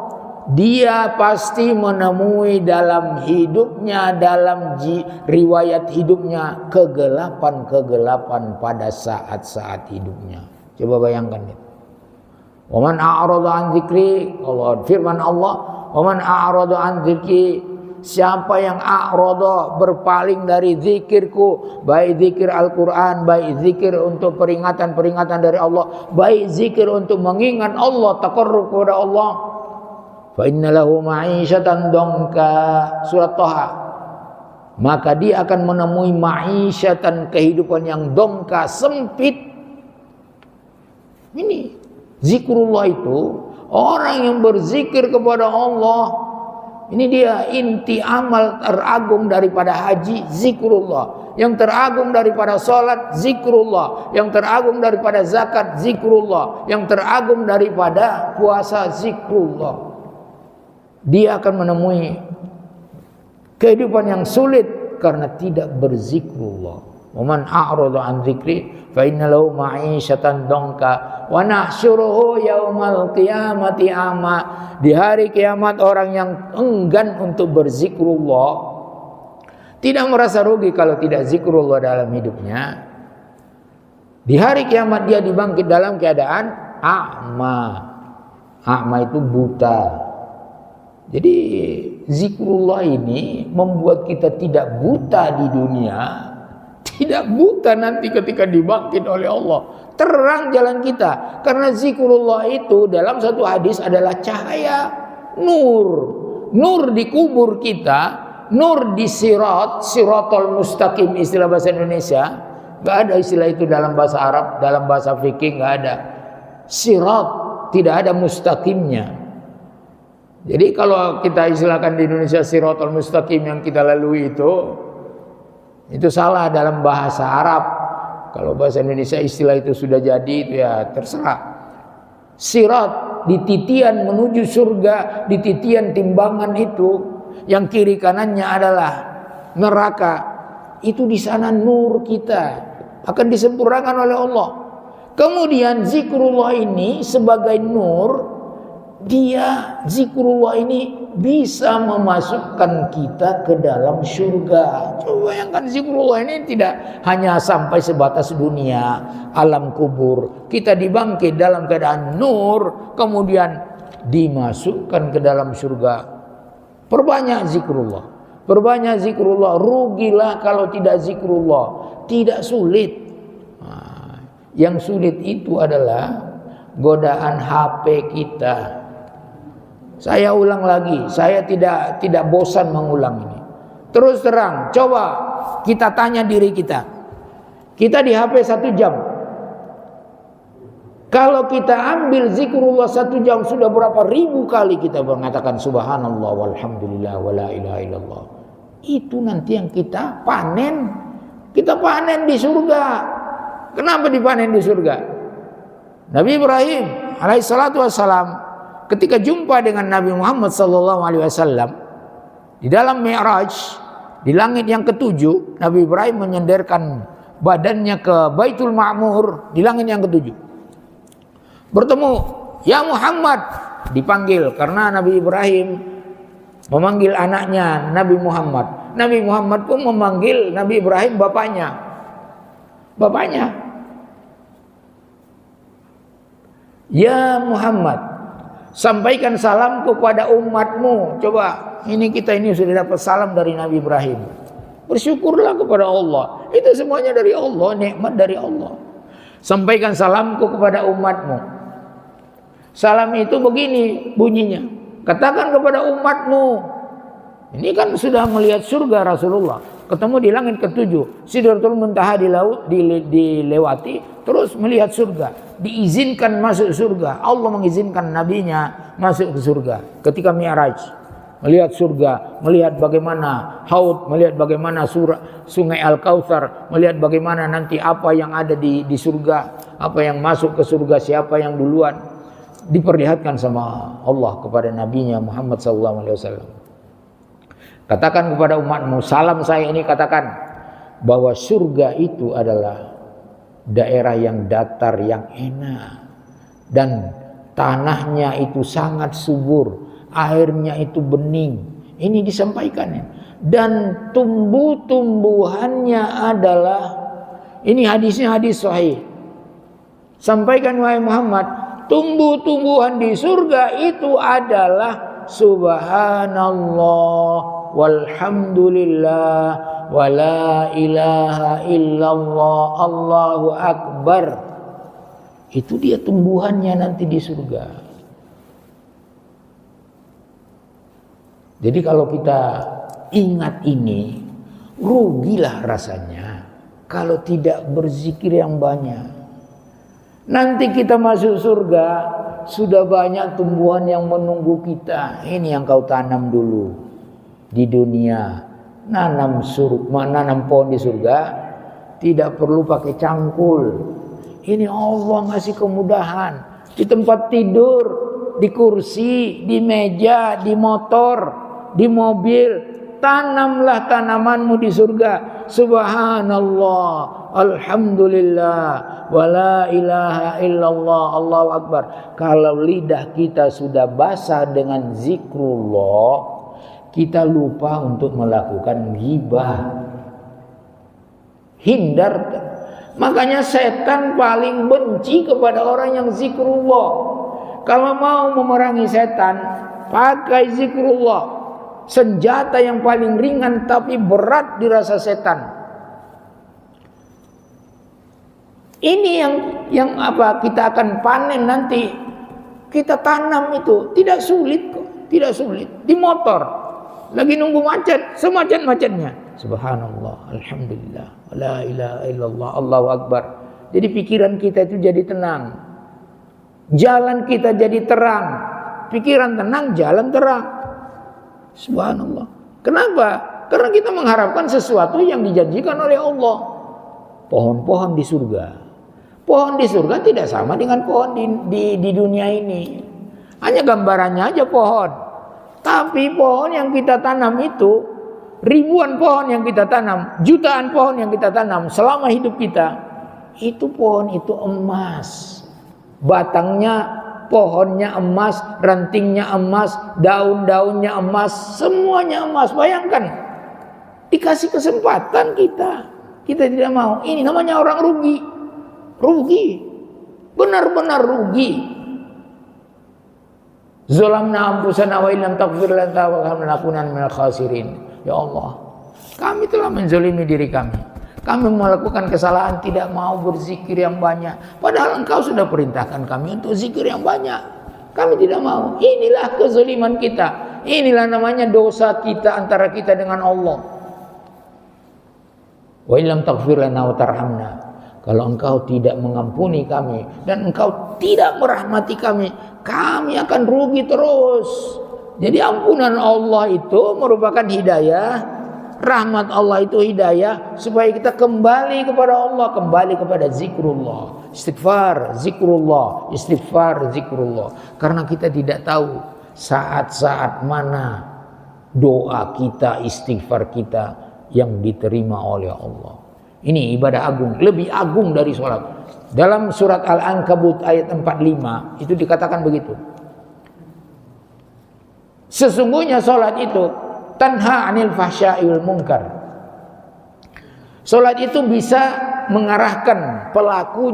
dia pasti menemui dalam hidupnya, dalam riwayat hidupnya, kegelapan-kegelapan pada saat-saat hidupnya. Coba bayangkan ya. Wa man a'rada an dzikri, Allah firman Allah, wa man a'rada an dzikri, siapa yang a'rada, berpaling dari zikirku, baik zikir Al-Quran, baik zikir untuk peringatan-peringatan dari Allah, baik zikir untuk mengingat Allah, taqarrub kepada Allah, fa inna lahu ma'isyatan dongka, surat Thaha, maka dia akan menemui ma'isyatan, kehidupan yang dongka, sempit. Ini zikrullah itu, orang yang berzikir kepada Allah Ini dia inti amal teragung daripada haji, zikrullah. Yang teragung daripada salat, zikrullah. Yang teragung daripada zakat, zikrullah. Yang teragung daripada puasa, zikrullah. Dia akan menemui kehidupan yang sulit karena tidak berzikrullah. Waman a'rada an dzikri fa inna lahu ma'isyatan dongka wa nahsyuruhu yaumal qiyamati ama. Di hari kiamat orang yang enggan untuk berzikrullah, tidak merasa rugi kalau tidak zikrullah dalam hidupnya, di hari kiamat dia dibangkit dalam keadaan a'ma. A'ma itu buta. Jadi zikrullah ini membuat kita tidak buta di dunia, tidak buta nanti ketika dibangkit oleh Allah. Terang jalan kita. Karena zikrullah itu dalam satu hadis adalah cahaya, nur. Nur di kubur kita, nur di sirat, siratul mustaqim istilah bahasa Indonesia. Gak ada istilah itu dalam bahasa Arab, dalam bahasa fikih gak ada. Sirat, tidak ada mustaqimnya. Jadi kalau kita istilahkan di Indonesia siratul mustaqim yang kita lalui itu salah dalam bahasa Arab. Kalau bahasa Indonesia istilah itu sudah jadi, itu ya terserah. Sirat di titian menuju surga, di titian timbangan itu yang kiri kanannya adalah neraka. Itu di sana nur kita akan disempurnakan oleh Allah. Kemudian zikrullah ini sebagai nur, dia zikrullah ini bisa memasukkan kita ke dalam surga. Coba bayangkan, zikrullah ini tidak hanya sampai sebatas dunia, alam kubur. Kita dibangkit dalam keadaan nur, kemudian dimasukkan ke dalam surga. Perbanyak zikrullah. Perbanyak zikrullah. Rugilah kalau tidak zikrullah. Tidak sulit. Nah, yang sulit itu adalah godaan HP kita. Saya ulang lagi, saya tidak bosan mengulang ini. Terus terang, coba kita tanya diri kita. Kita di HP 1 jam. Kalau kita ambil zikrullah 1 jam, sudah berapa ribu kali kita mengatakan subhanallah walhamdulillah wala ilaha illallah. Itu nanti yang kita panen. Kita panen di surga. Kenapa dipanen di surga? Nabi Ibrahim alaihissalatu wassalam ketika jumpa dengan Nabi Muhammad SAW di dalam Mi'raj, di langit yang ke-7, Nabi Ibrahim menyenderkan badannya ke Baitul Ma'mur di langit yang ke-7. Bertemu, ya Muhammad, dipanggil karena Nabi Ibrahim memanggil anaknya Nabi Muhammad. Nabi Muhammad pun memanggil Nabi Ibrahim bapaknya. Bapaknya, ya Muhammad, sampaikan salam kepada umatmu. Coba, ini sudah dapat salam dari Nabi Ibrahim. Bersyukurlah kepada Allah. Itu semuanya dari Allah, nikmat dari Allah. Sampaikan salamku kepada umatmu. Salam itu begini bunyinya. Katakan kepada umatmu. Ini kan sudah melihat surga Rasulullah. Ketemu di langit ke-7. Sidratul Muntaha dilewati. Terus melihat surga. Diizinkan masuk surga. Allah mengizinkan nabinya masuk ke surga. Ketika Mi'raj. Melihat surga. Melihat bagaimana haud. Melihat bagaimana sungai Al-Kautsar. Melihat bagaimana nanti apa yang ada di surga. Apa yang masuk ke surga. Siapa yang duluan. Diperlihatkan sama Allah kepada nabinya Muhammad SAW. Katakan kepada umatmu, salam saya ini katakan bahwa surga itu adalah daerah yang datar, yang enak, dan tanahnya itu sangat subur, airnya itu bening. Ini disampaikan, dan tumbuh-tumbuhannya adalah, ini hadisnya hadis sahih. Sampaikan wahai Muhammad, tumbuh-tumbuhan di surga itu adalah subhanallah walhamdulillah wala ilaha illallah Allahu akbar. Itu dia tumbuhannya nanti di surga. Jadi kalau kita ingat ini, rugilah rasanya kalau tidak berzikir yang banyak. Nanti kita masuk surga, sudah banyak tumbuhan yang menunggu kita. Ini yang kau tanam dulu di dunia. Nanam pohon di surga tidak perlu pakai cangkul. Ini Allah ngasih kemudahan. Di tempat tidur, di kursi, di meja, di motor, di mobil. Tanamlah tanamanmu di surga. Subhanallah, alhamdulillah, wala ilaha illallah, Allahu akbar. Kalau lidah kita sudah basah dengan zikrullah, kita lupa untuk melakukan ghibah. Hindarkan. Makanya setan paling benci kepada orang yang zikrullah. Kalau mau memerangi setan, pakai zikrullah. Senjata yang paling ringan tapi berat dirasa setan. Ini yang apa kita akan panen nanti. Kita tanam itu tidak sulit kok, tidak sulit. Di motor lagi nunggu macet, semacet-macetnya. Subhanallah, alhamdulillah, la ilaha illallah, Allahu akbar. Jadi pikiran kita itu jadi tenang. Jalan kita jadi terang. Pikiran tenang, jalan terang. Subhanallah. Kenapa? Karena kita mengharapkan sesuatu yang dijanjikan oleh Allah. Pohon-pohon di surga. Pohon di surga tidak sama dengan pohon di dunia ini. Hanya gambarannya aja pohon. Tapi pohon yang kita tanam itu, ribuan pohon yang kita tanam, jutaan pohon yang kita tanam selama hidup kita, itu pohon itu emas. Batangnya, pohonnya emas, rantingnya emas, daun-daunnya emas, semuanya emas. Bayangkan, dikasih kesempatan kita tidak mau. Ini namanya orang rugi, benar-benar rugi. Zalamna anfusana wa illam taghfir lana wa lanakunanna minal khasirin. Ya Allah, kami telah menzalimi diri kami. Kami melakukan kesalahan, tidak mau berzikir yang banyak. Padahal Engkau sudah perintahkan kami untuk zikir yang banyak. Kami tidak mau. Inilah kezaliman kita. Inilah namanya dosa kita antara kita dengan Allah. Wa illam taghfir lana wa tarhamna. Kalau Engkau tidak mengampuni kami dan Engkau tidak merahmati kami, kami akan rugi terus. Jadi ampunan Allah itu merupakan hidayah. Rahmat Allah itu hidayah supaya kita kembali kepada Allah, kembali kepada zikrullah, istighfar, zikrullah, istighfar, zikrullah. Karena kita tidak tahu saat-saat mana doa kita, istighfar kita yang diterima oleh Allah. Ini ibadah agung, lebih agung dari sholat. Dalam surat Al-Ankabut ayat 45 itu dikatakan begitu. Sesungguhnya sholat itu tanha anil fahsya'i wal munkar. Salat itu bisa mengarahkan pelaku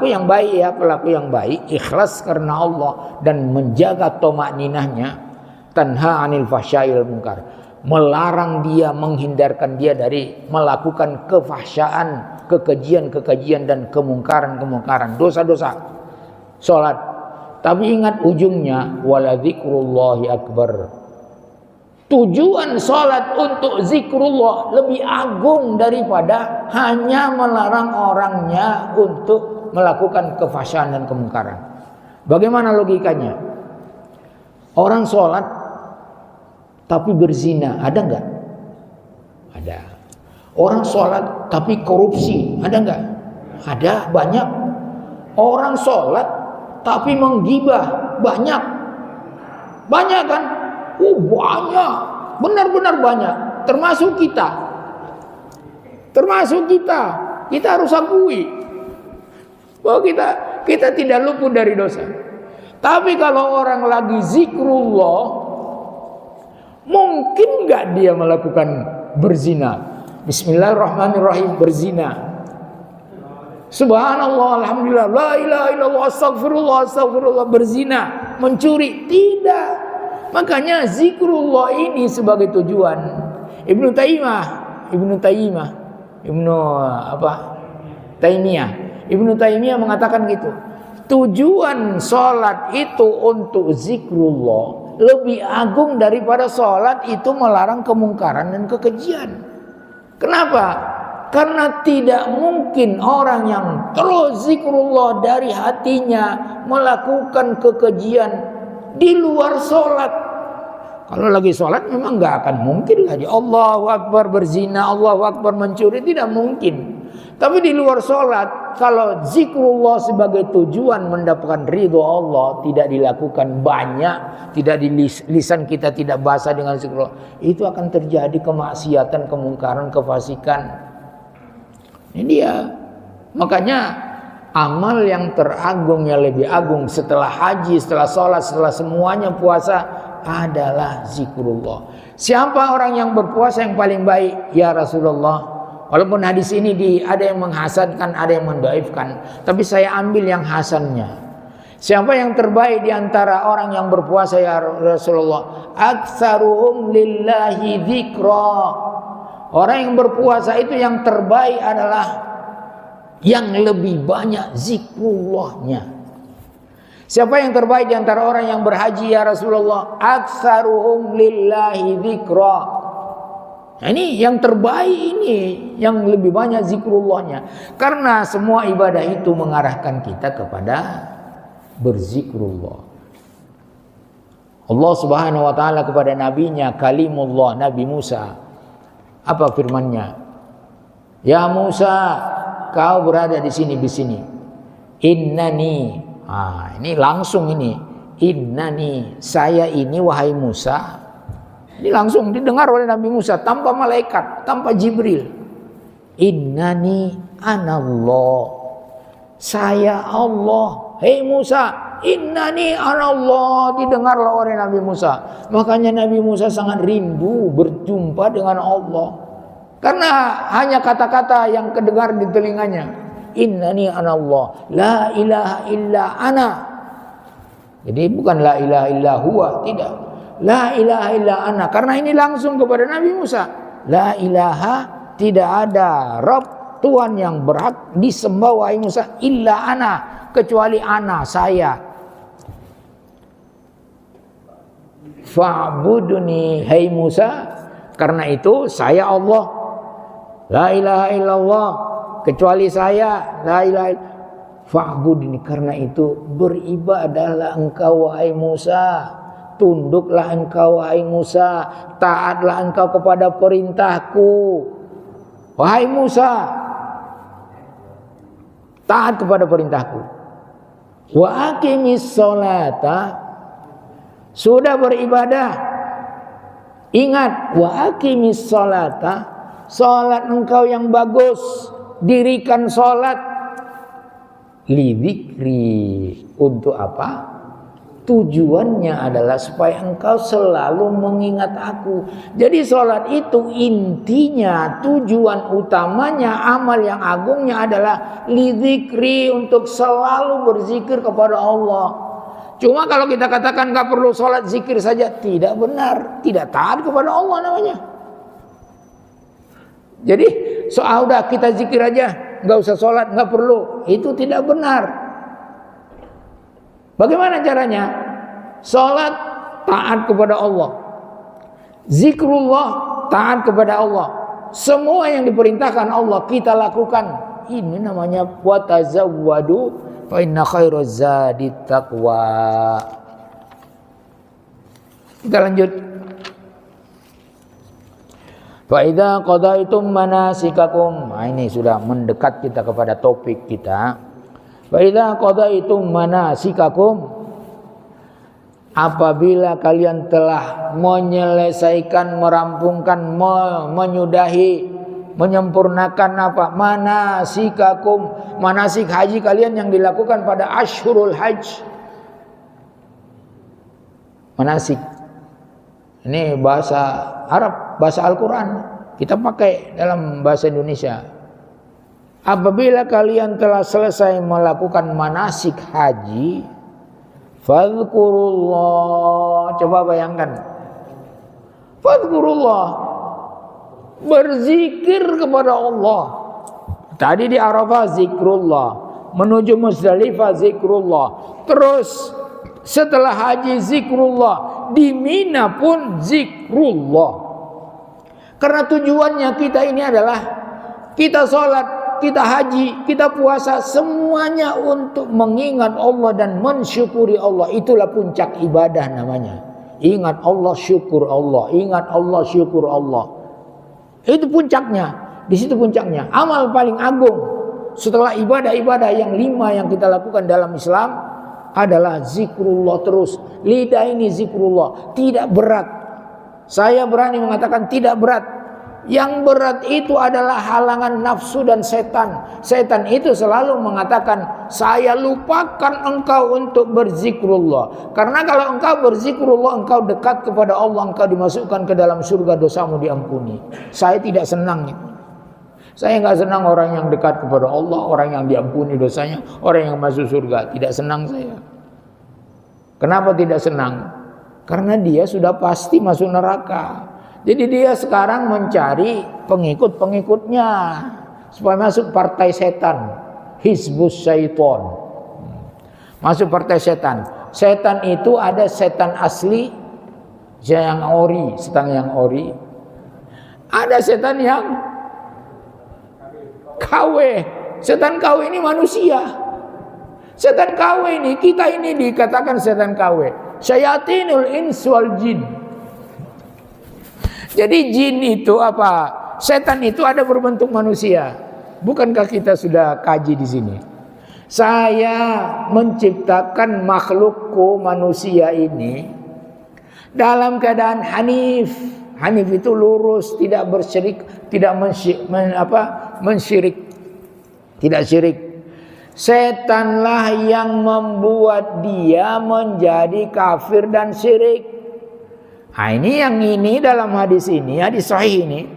yang baik ya, pelaku yang baik ikhlas karena Allah dan menjaga tomakninahnya. Tanha anil fahsya'i wal munkar, melarang dia, menghindarkan dia dari melakukan kefahsyaan, kekejian dan kemungkaran, dosa-dosa. Salat. Tapi ingat ujungnya, wala dzikrullahi akbar. Tujuan salat untuk zikrullah lebih agung daripada hanya melarang orangnya untuk melakukan kefahsyaan dan kemungkaran. Bagaimana logikanya? Orang salat tapi berzina, ada enggak? Ada. Orang salat tapi korupsi, ada enggak? Ada, banyak. Orang salat tapi menggibah, banyak. Banyak kan? Banyak, benar-benar banyak. Termasuk kita. Kita harus akui bahwa kita tidak luput dari dosa. Tapi kalau orang lagi zikrullah, mungkin nggak dia melakukan berzina? Bismillahirrahmanirrahim, berzina. Subhanallah, alhamdulillah, la ilaha illallah, astagfirullah, berzina, mencuri, tidak. Makanya zikrullah ini sebagai tujuan. Ibnu Taimiyah mengatakan gitu. Tujuan salat itu untuk zikrullah lebih agung daripada salat itu melarang kemungkaran dan kekejian. Kenapa? Karena tidak mungkin orang yang terus zikrullah dari hatinya melakukan kekejian di luar sholat. Kalau lagi sholat memang nggak akan mungkin lagi Allahu Akbar berzina, Allahu Akbar mencuri, tidak mungkin. Tapi di luar sholat, kalau zikrullah sebagai tujuan mendapatkan ridho Allah tidak dilakukan banyak, tidak di lisan kita tidak basah dengan zikrullah, itu akan terjadi kemaksiatan, kemungkaran, kefasikan. Ini dia. Makanya amal yang teragung, yang lebih agung setelah haji, setelah sholat, setelah semuanya puasa adalah zikrullah. Siapa orang yang berpuasa yang paling baik? Ya Rasulullah, walaupun hadis ini ada yang menghasankan, ada yang mendhaifkan, tapi saya ambil yang hasannya. Siapa yang terbaik di antara orang yang berpuasa ya Rasulullah? Aktsaruhum lillahi dzikra. Orang yang berpuasa itu yang terbaik adalah yang lebih banyak zikrullahnya. Siapa yang terbaik di antara orang yang berhaji ya Rasulullah? Aktsaruhum lillahi dzikra. Nah, ini yang terbaik, ini yang lebih banyak zikrullahnya. Karena semua ibadah itu mengarahkan kita kepada berzikrullah. Allah Subhanahu wa taala kepada nabinya kalimullah Nabi Musa, apa firman-Nya? Ya Musa, kau berada di sini. Innani. Ini langsung ini. Innani, saya ini wahai Musa. Ini langsung didengar oleh Nabi Musa tanpa malaikat, tanpa Jibril. Innani anallah. Saya Allah. Hei Musa, innani anallah. Didengarlah oleh Nabi Musa. Makanya Nabi Musa sangat rindu berjumpa dengan Allah. Karena hanya kata-kata yang kedengar di telinganya. Innani anallah, la ilaha illa ana. Jadi bukan la ilaha illa huwa, tidak. La ilaha illa ana. Karena ini langsung kepada Nabi Musa. La ilaha, tidak ada Rabb, Tuhan yang berhak disembah wahai Musa, illa ana, kecuali ana, saya. Fa'buduni, hai Musa, karena itu saya Allah. La ilaha illallah, kecuali saya, la ilaha illallah. Fa'budni, karena itu beribadahlah engkau wahai Musa, tunduklah engkau wahai Musa, taatlah engkau kepada perintahku wahai Musa, taat kepada perintahku. Wa aqimis sholata, sudah beribadah, ingat, wa aqimis sholata, salat engkau yang bagus, dirikan salat. Lidzikri, untuk apa? Tujuannya adalah supaya engkau selalu mengingat aku. Jadi salat itu intinya, tujuan utamanya, amal yang agungnya adalah lidzikri, untuk selalu berzikir kepada Allah. Cuma kalau kita katakan gak perlu salat, zikir saja, tidak benar, tidak taat kepada Allah namanya. Jadi udah kita zikir aja, nggak usah sholat, nggak perlu, itu tidak benar. Bagaimana caranya? Sholat taat kepada Allah, zikrullah taat kepada Allah, semua yang diperintahkan Allah kita lakukan. Ini namanya wa tazawwadu fa inna khairaz zadi taqwa. Kita lanjut. Fa idza qadaitum manasikakum. Nah, ini sudah mendekat kita kepada topik kita. Fa idza qadaitum manasikakum, apabila kalian telah menyelesaikan, merampungkan, menyudahi, menyempurnakan apa? Manasikakum, manasik haji kalian yang dilakukan pada Ashhurul Hajj. Manasik ini bahasa Arab, bahasa Al-Quran, kita pakai dalam bahasa Indonesia. Apabila kalian telah selesai melakukan manasik haji, fadhkurullah, coba bayangkan, fadhkurullah, berzikir kepada Allah. Tadi di Arafah zikrullah, menuju Muzdalifah zikrullah, terus setelah haji zikrullah, di Mina pun zikrullah. Karena tujuannya kita ini adalah kita sholat kita haji, kita puasa, semuanya untuk mengingat Allah dan mensyukuri Allah. Itulah puncak ibadah namanya. Ingat Allah, syukur Allah. Ingat Allah, syukur Allah. Itu puncaknya. Di situ puncaknya. Amal paling agung setelah ibadah-ibadah yang 5 yang kita lakukan dalam Islam adalah zikrullah terus. Lidah ini zikrullah. Tidak berat. Saya berani mengatakan tidak berat. Yang berat itu adalah halangan nafsu dan setan. Setan itu selalu mengatakan, saya lupakan engkau untuk berzikrullah. Karena kalau engkau berzikrullah, engkau dekat kepada Allah, engkau dimasukkan ke dalam surga, dosamu diampuni. Saya tidak senang itu. Saya nggak senang orang yang dekat kepada Allah, orang yang diampuni dosanya, orang yang masuk surga. Tidak senang saya. Kenapa tidak senang? Karena dia sudah pasti masuk neraka. Jadi dia sekarang mencari pengikut-pengikutnya supaya masuk partai setan, Hizbus Syaiton. Masuk partai setan. Setan itu ada setan asli, yang ori, setan yang ori. Ada setan yang KW. Setan KW ini manusia. Setan KW ini, kita ini dikatakan setan KW. Syayatinul ins wal jin. Jadi jin itu apa? Setan itu ada berbentuk manusia. Bukankah kita sudah kaji di sini? Saya menciptakan makhlukku manusia ini dalam keadaan hanif. Hanif itu lurus, tidak bersyirik, tidak mensyirik, tidak syirik. Setanlah yang membuat dia menjadi kafir dan syirik. Nah, ini dalam hadis ini, hadis sahih ini.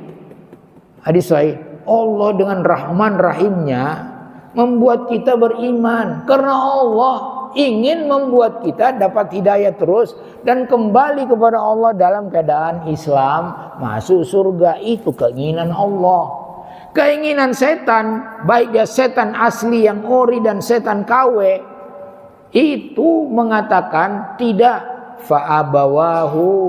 Hadis sahih. Allah dengan Rahman Rahimnya membuat kita beriman. Karena Allah ingin membuat kita dapat hidayah terus dan kembali kepada Allah dalam keadaan Islam, masuk surga. Itu keinginan Allah. Keinginan setan, baik dia setan asli yang ori dan setan KW, itu mengatakan tidak. Fa'abawahu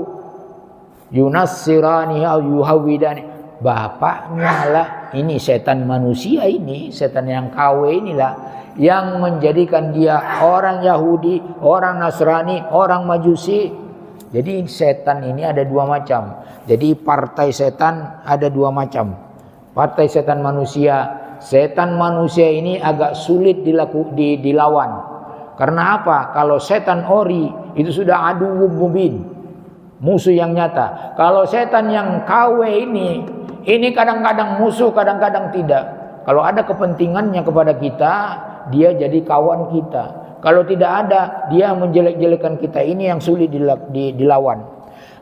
yunassirani au yuhawidani. Bapaknya lah, ini setan manusia ini, setan yang KW inilah yang menjadikan dia orang Yahudi, orang Nasrani, orang Majusi. Jadi setan ini ada 2 macam. Jadi partai setan ada 2 macam. Partai setan manusia. Setan manusia ini agak sulit dilawan. Karena apa? Kalau setan ori itu sudah adu mubin, musuh yang nyata. Kalau setan yang KW ini kadang-kadang musuh, kadang-kadang tidak. Kalau ada kepentingannya kepada kita, dia jadi kawan kita. Kalau tidak ada, dia menjelek-jelekan kita. Ini yang sulit dilawan.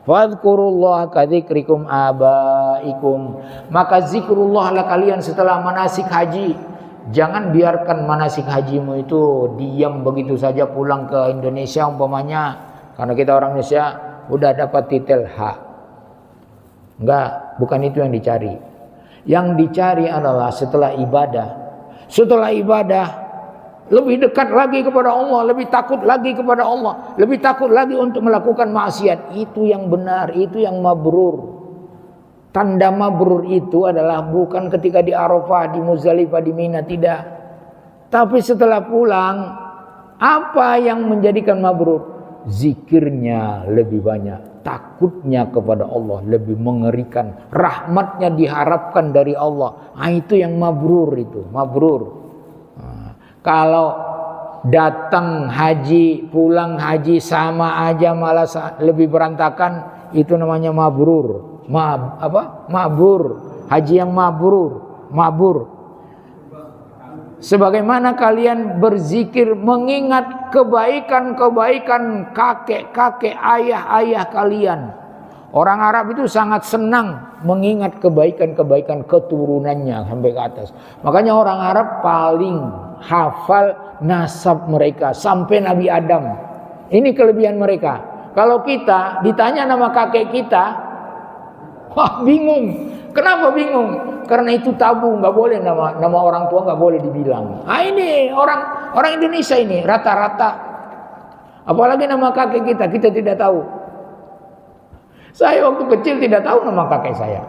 Fadhkurullah kadzikrikum abaikum. Maka zikrullah lah kalian setelah manasik haji. Jangan biarkan manasik hajimu itu diam begitu saja pulang ke Indonesia umpamanya. Karena kita orang Indonesia udah dapat titel H. Enggak, bukan itu yang dicari. Yang dicari adalah setelah ibadah. Setelah ibadah lebih dekat lagi kepada Allah, lebih takut lagi kepada Allah, lebih takut lagi untuk melakukan maksiat. Itu yang benar, itu yang mabrur. Tanda mabrur itu adalah bukan ketika di Arafah, di Muzdalifah, di Mina, tidak. Tapi setelah pulang, apa yang menjadikan mabrur? Zikirnya lebih banyak, takutnya kepada Allah lebih mengerikan, rahmatnya diharapkan dari Allah. Nah, itu yang mabrur itu, mabrur. Nah, kalau datang haji, pulang haji sama aja malah lebih berantakan, itu namanya mabrur. Mabur, haji yang mabur. Sebagaimana kalian berzikir mengingat kebaikan-kebaikan kakek-kakek, ayah-ayah kalian. Orang Arab itu sangat senang mengingat kebaikan-kebaikan keturunannya sampai ke atas. Makanya orang Arab paling hafal nasab mereka sampai Nabi Adam. Ini kelebihan mereka. Kalau kita ditanya nama kakek kita, wah, bingung. Kenapa bingung? Karena itu tabu, nggak boleh nama orang tua nggak boleh dibilang. Ah, ini orang Indonesia ini rata-rata. Apalagi nama kakek kita tidak tahu. Saya waktu kecil tidak tahu nama kakek saya.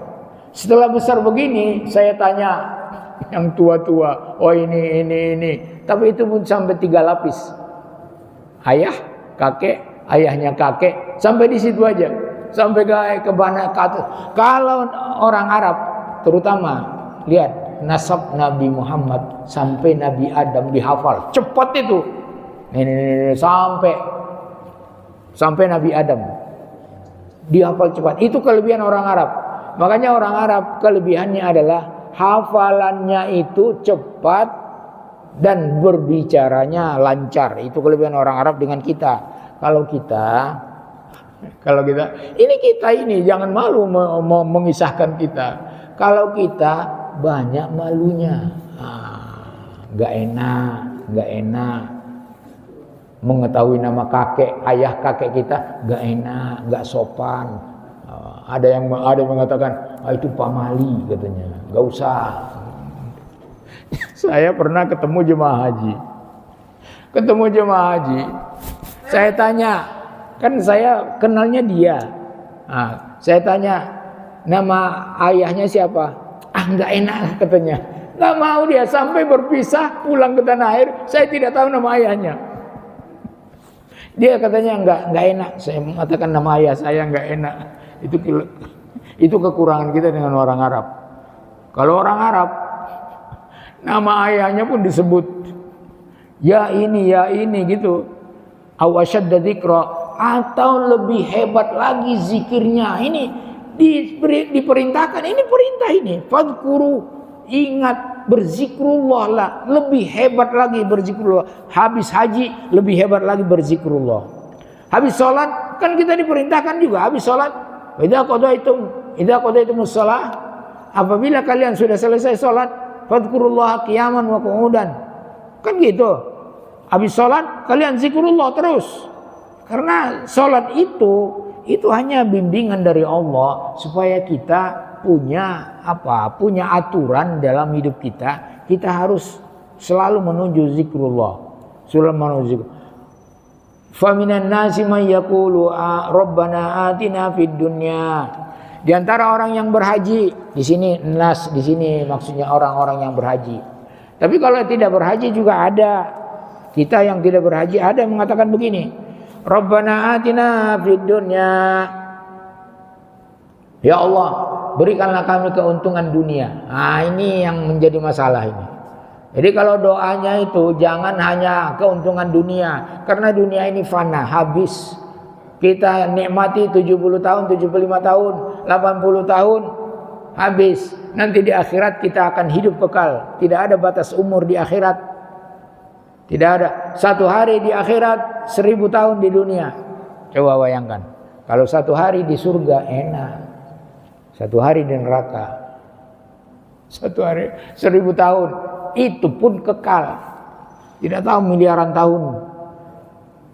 Setelah besar begini, saya tanya yang tua-tua. Oh ini. Tapi itu pun sampai 3 lapis. Ayah, kakek, ayahnya kakek, sampai di situ aja. Sampai ke mana ke atas. Kalau orang Arab terutama, lihat nasab Nabi Muhammad sampai Nabi Adam dihafal. Cepat itu. Ini sampai Nabi Adam dihafal cepat. Itu kelebihan orang Arab. Makanya orang Arab kelebihannya adalah hafalannya itu cepat dan berbicaranya lancar. Itu kelebihan orang Arab dengan kita. Kalau kita ini jangan malu mengisahkan kita. Kalau kita banyak malunya, nggak enak mengetahui nama kakek, ayah kakek kita, nggak enak, nggak sopan. Ada yang mengatakan, itu pamali katanya, nggak usah. Saya pernah ketemu jemaah haji. Saya tanya, kan saya kenalnya dia. Saya tanya, nama ayahnya siapa? Nggak enak katanya. Nggak mau dia sampai berpisah pulang ke tanah air. Saya tidak tahu nama ayahnya. Dia katanya nggak enak. Saya mengatakan nama ayah saya nggak enak. Itu kekurangan kita dengan orang Arab. Kalau orang Arab, nama ayahnya pun disebut. Ya ini gitu. Awashadda dzikra, atau lebih hebat lagi zikirnya. Ini diperintahkan, ini perintah ini. Fadhkuru, ingat, berzikrullah lah. Lebih hebat lagi berzikrullah. Habis haji lebih hebat lagi berzikrullah. Habis sholat kan kita diperintahkan juga. Habis sholat, idza qadaitum shalah, apabila kalian sudah selesai sholat, fadhkurullah qiyaman wa qu'udan. Kan gitu. Habis sholat kalian zikrullah terus. Karena sholat itu hanya bimbingan dari Allah supaya kita punya aturan dalam hidup kita. Kita harus selalu menuju zikrullah. Faminan nasi may yaqulu rabbana atina fid dunya. Di antara orang yang berhaji, di sini maksudnya orang-orang yang berhaji. Tapi kalau tidak berhaji juga ada. Kita yang tidak berhaji ada yang mengatakan begini, Rabbana atina fid dunya. Ya Allah, berikanlah kami keuntungan dunia. Ini yang menjadi masalah ini. Jadi kalau doanya itu jangan hanya keuntungan dunia, karena dunia ini fana, habis. Kita nikmati 70 tahun, 75 tahun, 80 tahun, habis. Nanti di akhirat kita akan hidup kekal. Tidak ada batas umur di akhirat. Tidak ada. 1 hari di akhirat, 1000 tahun di dunia. Coba bayangkan. Kalau 1 hari di surga enak. 1 hari di neraka. 1 hari 1000 tahun. Itu pun kekal. Tidak tahu miliaran tahun.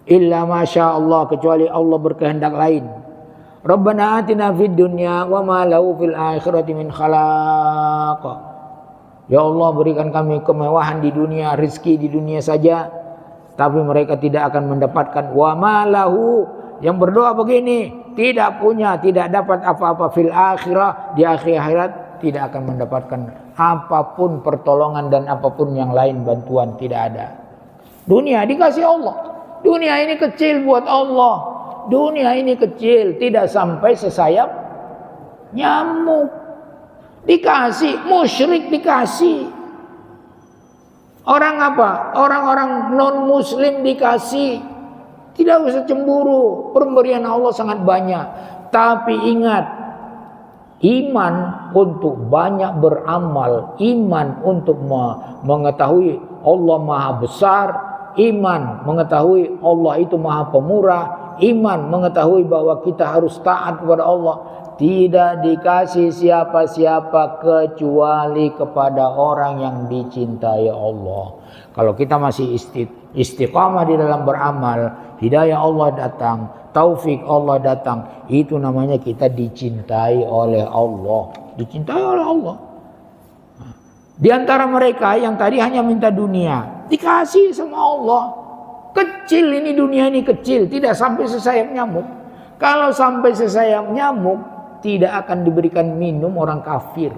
Illa masya Allah, kecuali Allah berkehendak lain. Rabbana atina fid dunya wa ma lahu fil akhirati min khalaq. Ya Allah, berikan kami kemewahan di dunia, rezeki di dunia saja, tapi mereka tidak akan mendapatkan wa ma lahu. Yang berdoa begini, tidak dapat apa-apa fil akhirah, di akhirat tidak akan mendapatkan apapun pertolongan dan apapun yang lain bantuan, tidak ada. Dunia dikasih Allah. Dunia ini kecil buat Allah. Dunia ini kecil, tidak sampai sesayap nyamuk. Dikasih, musyrik dikasih. Orang apa? Orang-orang non muslim dikasih. Tidak usah cemburu. Pemberian Allah sangat banyak. Tapi ingat, iman untuk banyak beramal, iman untuk mengetahui Allah Maha Besar, iman mengetahui Allah itu Maha Pemurah, iman mengetahui bahwa kita harus taat kepada Allah, tidak dikasih siapa-siapa kecuali kepada orang yang dicintai Allah. Kalau kita masih istiqamah di dalam beramal, hidayah Allah datang, taufik Allah datang, itu namanya kita dicintai oleh Allah. Dicintai oleh Allah. Di antara mereka yang tadi hanya minta dunia, dikasih sama Allah. Kecil ini, dunia ini kecil, tidak sampai sesayap nyamuk. Kalau sampai sesayap nyamuk, tidak akan diberikan minum orang kafir.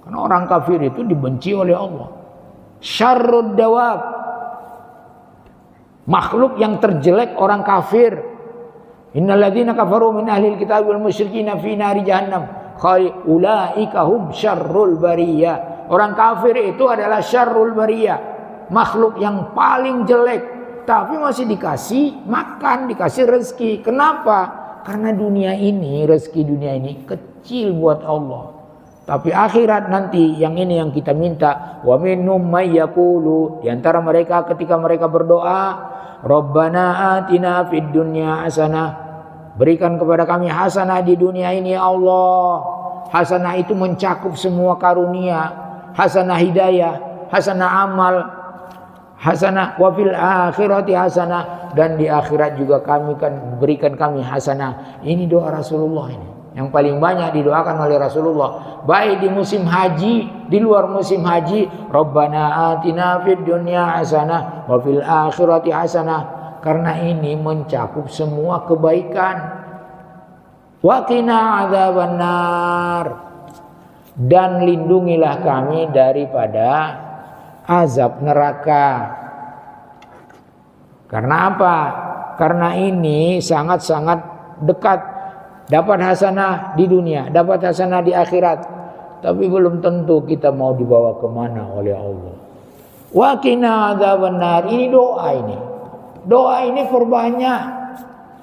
Karena orang kafir itu dibenci oleh Allah. Syarrud dawab, makhluk yang terjelek orang kafir. Innalladzina kafaru min ahlil kitab wal musyrikin fi nari jahannam ulaika hum syarrul bariyah. Orang kafir itu adalah syarrul bariyah, makhluk yang paling jelek. Tapi masih dikasih makan, dikasih rezeki. Kenapa? Karena dunia ini, rezeki dunia ini kecil buat Allah. Tapi akhirat nanti, yang ini yang kita minta. Wa minhum may yaqulu, di antara mereka ketika mereka berdoa, Rabbana atina fid dunya hasanah. Berikan kepada kami hasanah di dunia ini ya Allah. Hasanah itu mencakup semua karunia, hasanah hidayah, hasanah amal, hasanah wa fil akhirati hasanah, dan di akhirat juga kami kan berikan kami hasanah. Ini doa Rasulullah ini yang paling banyak didoakan oleh Rasulullah, baik di musim haji, di luar musim haji. Rabbana atina fid dunya hasanah wa fil akhirati hasanah, karena ini mencakup semua kebaikan. Wa qina adzabannar, dan lindungilah kami daripada azab neraka. Karena apa? Karena ini sangat-sangat dekat. Dapat hasanah di dunia, dapat hasanah di akhirat. Tapi belum tentu kita mau dibawa kemana oleh Allah. Wa qina adzabannar, ini doa ini. Doa ini perbanyak.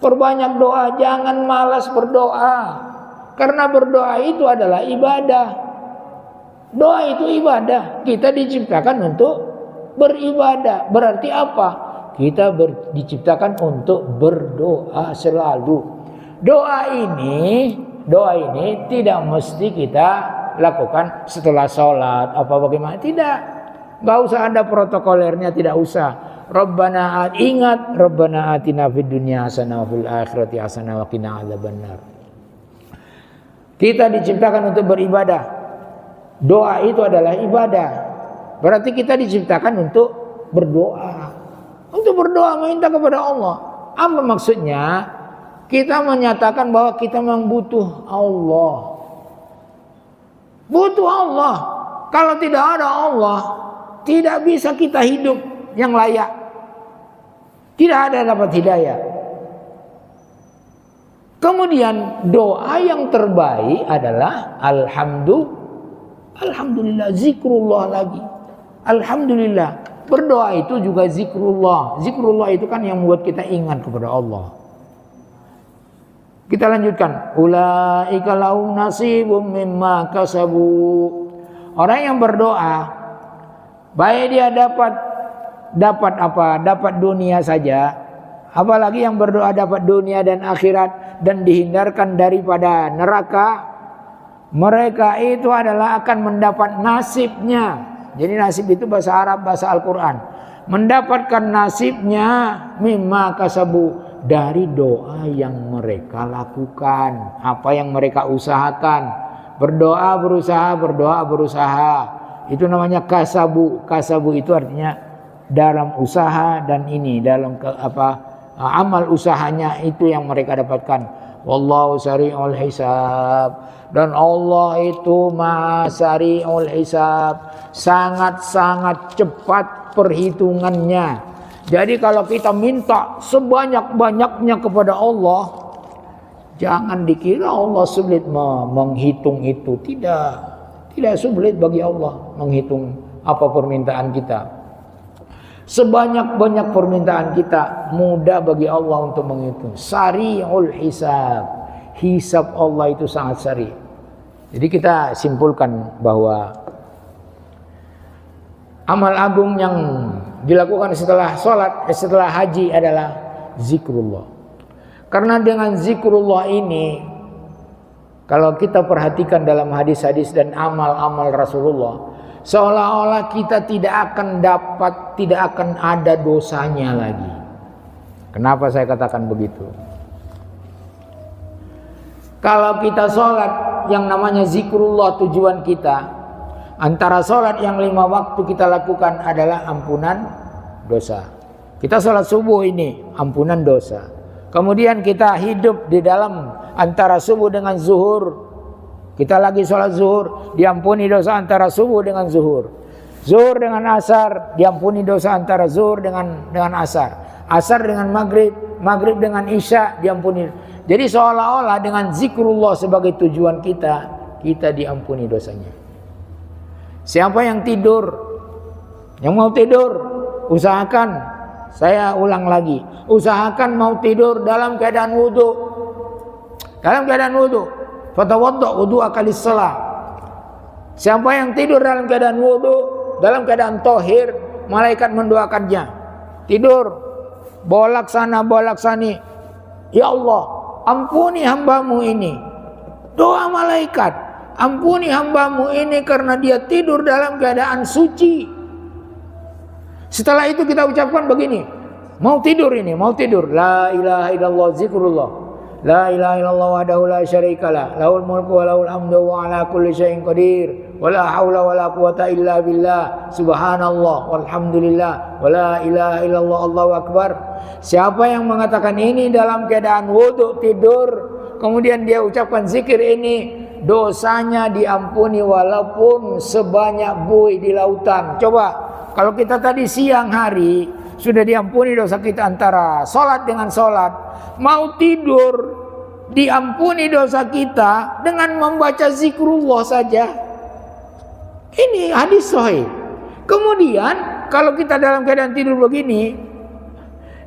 Perbanyak doa, jangan malas berdoa. Karena berdoa itu adalah ibadah. Doa itu ibadah. Kita diciptakan untuk beribadah. Berarti apa? Kita diciptakan untuk berdoa selalu. Doa ini tidak mesti kita lakukan setelah sholat apa bagaimana. Tidak. Gak usah ada protokolernya, tidak usah. Ingat Rabbana atina fid dunya hasanah wa fil akhirati hasanah wa qina adzabannar. Kita diciptakan untuk beribadah. Doa itu adalah ibadah. Berarti kita diciptakan untuk berdoa. Untuk berdoa, meminta kepada Allah. Apa maksudnya? Kita menyatakan bahwa kita memang butuh Allah. Butuh Allah. Kalau tidak ada Allah, tidak bisa kita hidup yang layak. Tidak ada dapat hidayah. Kemudian doa yang terbaik adalah alhamdulillah, zikrullah lagi. Alhamdulillah. Berdoa itu juga zikrullah. Zikrullah itu kan yang membuat kita ingat kepada Allah. Kita lanjutkan. Ulaika lahum nasibum mimma kasabu. Orang yang berdoa, baik dia dapat apa? Dapat dunia saja. Apalagi yang berdoa dapat dunia dan akhirat dan dihindarkan daripada neraka. Mereka itu adalah akan mendapat nasibnya. Jadi nasib itu bahasa Arab, bahasa Al-Quran. Mendapatkan nasibnya mimma kasabu, dari doa yang mereka lakukan, apa yang mereka usahakan. Berdoa berusaha, berdoa berusaha. Itu namanya kasabu. Kasabu itu artinya dalam usaha, dan ini dalam amal usahanya itu yang mereka dapatkan. Wallahu sari'ul hisab, dan Allah itu maha sari'ul hisab, sangat-sangat cepat perhitungannya. Jadi kalau kita minta sebanyak-banyaknya kepada Allah, jangan dikira Allah sulit menghitung itu. Tidak sulit bagi Allah menghitung apa permintaan kita. Sebanyak-banyak permintaan kita, mudah bagi Allah untuk menghitung. Sari'ul hisab. Hisab Allah itu sangat sari. Jadi kita simpulkan bahwa amal agung yang dilakukan setelah sholat, setelah haji adalah zikrullah. Karena dengan zikrullah ini, kalau kita perhatikan dalam hadis-hadis dan amal-amal Rasulullah, seolah-olah kita tidak akan ada dosanya lagi. Kenapa saya katakan begitu? Kalau kita sholat yang namanya zikrullah, tujuan kita antara sholat yang 5 waktu kita lakukan adalah ampunan dosa. Kita sholat subuh ini ampunan dosa. Kemudian kita hidup di dalam antara subuh dengan zuhur, Kita lagi sholat zuhur, diampuni dosa antara subuh dengan zuhur. Zuhur dengan asar, diampuni dosa antara zuhur dengan asar. Asar dengan maghrib, maghrib dengan isya, diampuni. Jadi seolah-olah dengan zikrullah sebagai tujuan kita diampuni dosanya. Siapa yang tidur, yang mau tidur, usahakan, saya ulang lagi, usahakan mau tidur dalam keadaan wudu. Dalam keadaan wudu. Fatawadda wudu'aka lis-shalah. Siapa yang tidur dalam keadaan wudu, dalam keadaan tohir, malaikat mendoakannya. Tidur, bolak sana bolak sani. Ya Allah, ampuni hambamu ini. Doa malaikat, ampuni hambamu ini karena dia tidur dalam keadaan suci. Setelah itu kita ucapkan begini, mau tidur ini, mau tidur. La ilaha illallah, zikrullah. La ilaha illallah wahdahu la syarikalah, lahul mulku wa lahul hamdu wa ala kulli syai'in qadir. Wa la haula wa la quwata illa billah. Subhanallah walhamdulillah wa la ilaha illallah, Allahu akbar. Siapa yang mengatakan ini dalam keadaan wudu tidur, kemudian dia ucapkan zikir ini, dosanya diampuni walaupun sebanyak buih di lautan. Coba kalau kita tadi siang hari sudah diampuni dosa kita antara sholat dengan sholat, mau tidur diampuni dosa kita dengan membaca zikrullah saja. Ini hadis sahih. Kemudian kalau kita dalam keadaan tidur begini,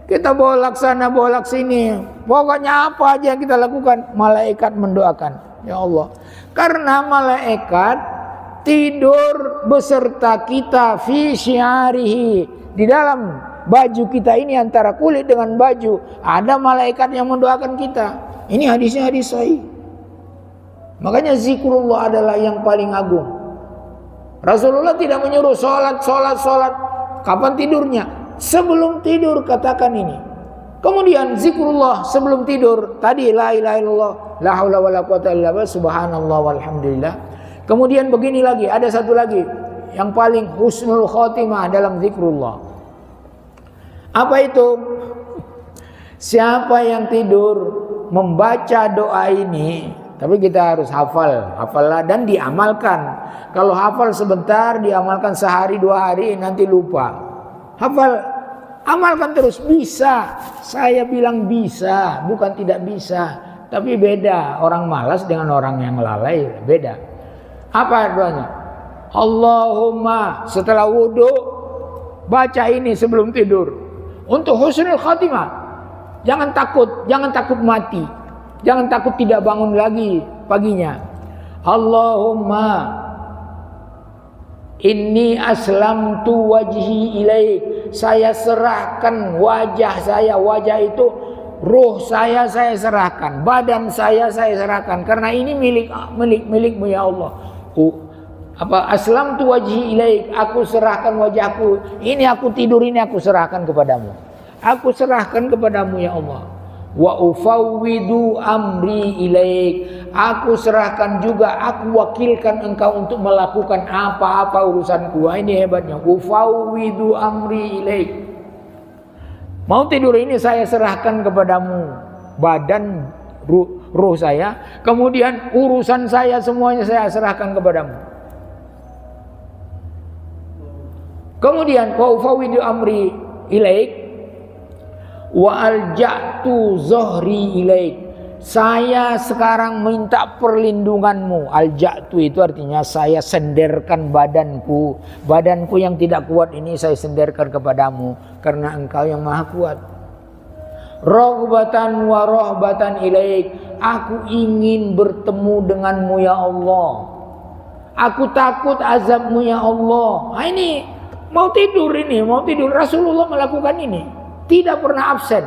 kita bolak sana bolak sini, pokoknya apa aja yang kita lakukan, malaikat mendoakan. Ya Allah, karena malaikat tidur beserta kita fi syiarihi, di dalam baju kita ini, antara kulit dengan baju ada malaikat yang mendoakan kita. Ini hadisnya hadis sahih. Makanya zikrullah adalah yang paling agung. Rasulullah tidak menyuruh sholat. Kapan tidurnya? Sebelum tidur katakan ini. Kemudian zikrullah sebelum tidur tadi, la ilaha illallah, la haula wala quwata illa billah, subhanallah walhamdulillah. Kemudian begini lagi, ada satu lagi yang paling husnul khotimah dalam zikrullah. Apa itu? Siapa yang tidur membaca doa ini, tapi kita harus hafallah dan diamalkan. Kalau hafal sebentar, diamalkan sehari 2 hari, nanti lupa. Hafal, amalkan terus, bisa. Saya bilang bisa, bukan tidak bisa. Tapi beda, orang malas dengan orang yang lalai, beda. Apa doanya? Allahumma, setelah wudu baca ini sebelum tidur. Untuk husnul khatimah, jangan takut mati, jangan takut tidak bangun lagi paginya. Allahumma inni aslamtu wajhi ilaik, saya serahkan wajah saya, wajah itu ruh saya serahkan, badan saya serahkan, karena ini milikmu ya Allah. Aslamtu wajhi ilaik, aku serahkan wajahku ini, aku tidur ini aku serahkan kepadamu, aku serahkan kepadamu ya Allah. Wa ufawwidu amri ilaik, aku serahkan juga, aku wakilkan engkau untuk melakukan apa-apa urusanku. Ini hebatnya, ufawwidu amri ilaik. Mau tidur ini saya serahkan kepadamu, badan, ruh saya, kemudian urusan saya semuanya saya serahkan kepadamu. Kemudian wa ufawwidu amri ilaik wa alja'tu zuhri ilaik, saya sekarang minta perlindunganmu. Alja'tu itu artinya saya senderkan badanku yang tidak kuat ini saya senderkan kepadamu, karena engkau yang maha kuat. Raghbatan wa rahbatan ilaik, aku ingin bertemu denganmu ya Allah, aku takut azabmu ya Allah. Nah, ini mau tidur Rasulullah melakukan ini, tidak pernah absen.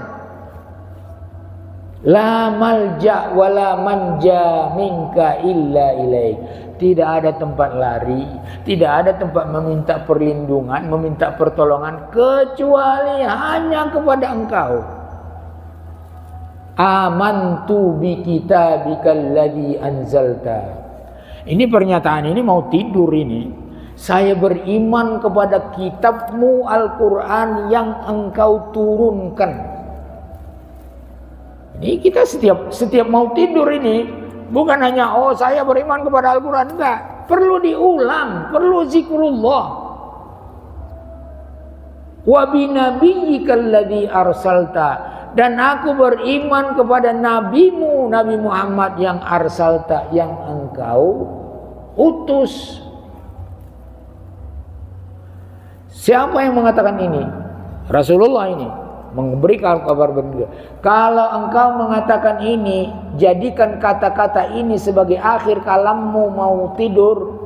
La malja wa la manja minka illa ilaik, tidak ada tempat lari, tidak ada tempat meminta perlindungan, meminta pertolongan kecuali hanya kepada engkau. Amantu bi kitabikal ladzi anzalta. Ini pernyataan ini mau tidur ini. Saya beriman kepada kitabmu Al-Quran yang engkau turunkan. Ini kita setiap mau tidur ini Bukan hanya saya beriman kepada Al-Quran, enggak. Perlu diulang, perlu zikrullah. Wa binabiyyikal ladzi arsalta, dan aku beriman kepada nabimu Nabi Muhammad yang arsalta, yang engkau utus. Siapa yang mengatakan ini? Rasulullah ini memberi kabar berbeda. Kalau engkau mengatakan ini, jadikan kata-kata ini sebagai akhir kalammu mau tidur,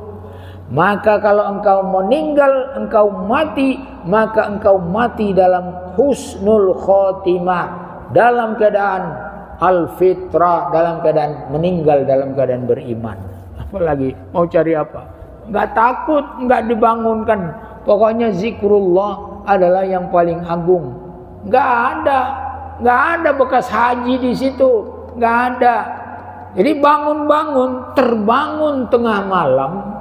maka kalau engkau meninggal, engkau mati, maka engkau mati dalam husnul khotimah, dalam keadaan al-fitrah, dalam keadaan meninggal dalam keadaan beriman. Apalagi mau cari apa? Enggak takut, enggak dibangunkan. Pokoknya zikrullah adalah yang paling agung. Enggak ada bekas haji di situ, enggak ada. Jadi bangun-bangun, terbangun tengah malam,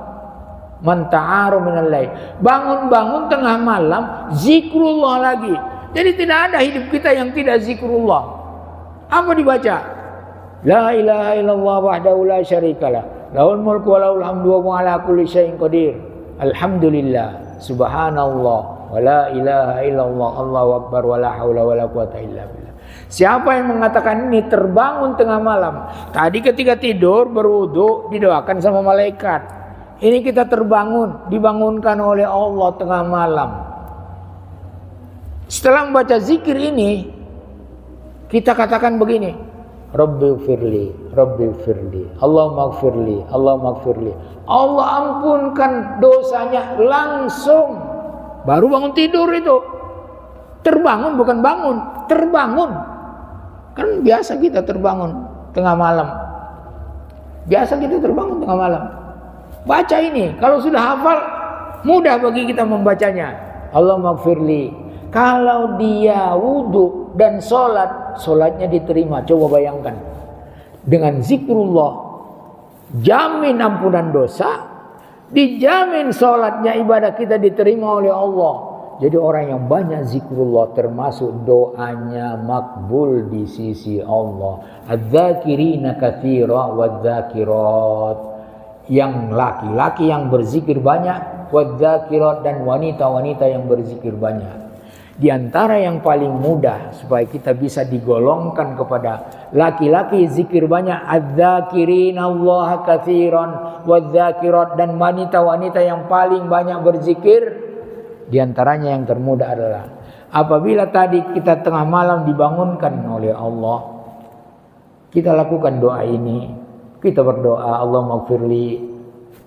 manta'aru minal lail. Bangun-bangun tengah malam, zikrullah lagi. Jadi tidak ada hidup kita yang tidak zikrullah. Apa dibaca? La ilaha illallah wahdahu la syarikalah, lahul mulku wa lahul hamdu wa huwa ala kulli syai'in qadir. Alhamdulillah, subhanallah, wa la ilaha illallah, Allahu akbar, wa la haula wa la quwata illa billah. Siapa yang mengatakan ini terbangun tengah malam, tadi ketika tidur berwudu didoakan sama malaikat. Ini kita terbangun, dibangunkan oleh Allah tengah malam. Setelah membaca zikir ini, kita katakan begini: Rabbighfirli, Rabbighfirli, Allahumma gfirli, Allahumma gfirli. Allah ampunkan dosanya langsung. Baru bangun tidur itu. Terbangun, bukan bangun, terbangun. Kan biasa kita terbangun tengah malam. Biasa kita terbangun tengah malam. Baca ini, kalau sudah hafal mudah bagi kita membacanya. Allahumma gfirli. Kalau dia wudu dan solatnya diterima. Coba bayangkan, dengan zikrullah jamin ampunan dosa, dijamin solatnya, ibadah kita diterima oleh Allah. Jadi orang yang banyak zikrullah termasuk doanya makbul di sisi Allah. Adz-dzakirina katsira wadz-dzakirat, yang laki-laki yang berzikir banyak, wadz-dzakirat, dan wanita-wanita yang berzikir banyak. Di antara yang paling mudah supaya kita bisa digolongkan kepada laki-laki zikir banyak, adz-dzakirina Allah katsiran wadz-dzakirat, dan wanita-wanita yang paling banyak berzikir. Di antaranya yang termudah adalah apabila tadi kita tengah malam dibangunkan oleh Allah, kita lakukan doa ini. Kita berdoa, Allahumma gfirli.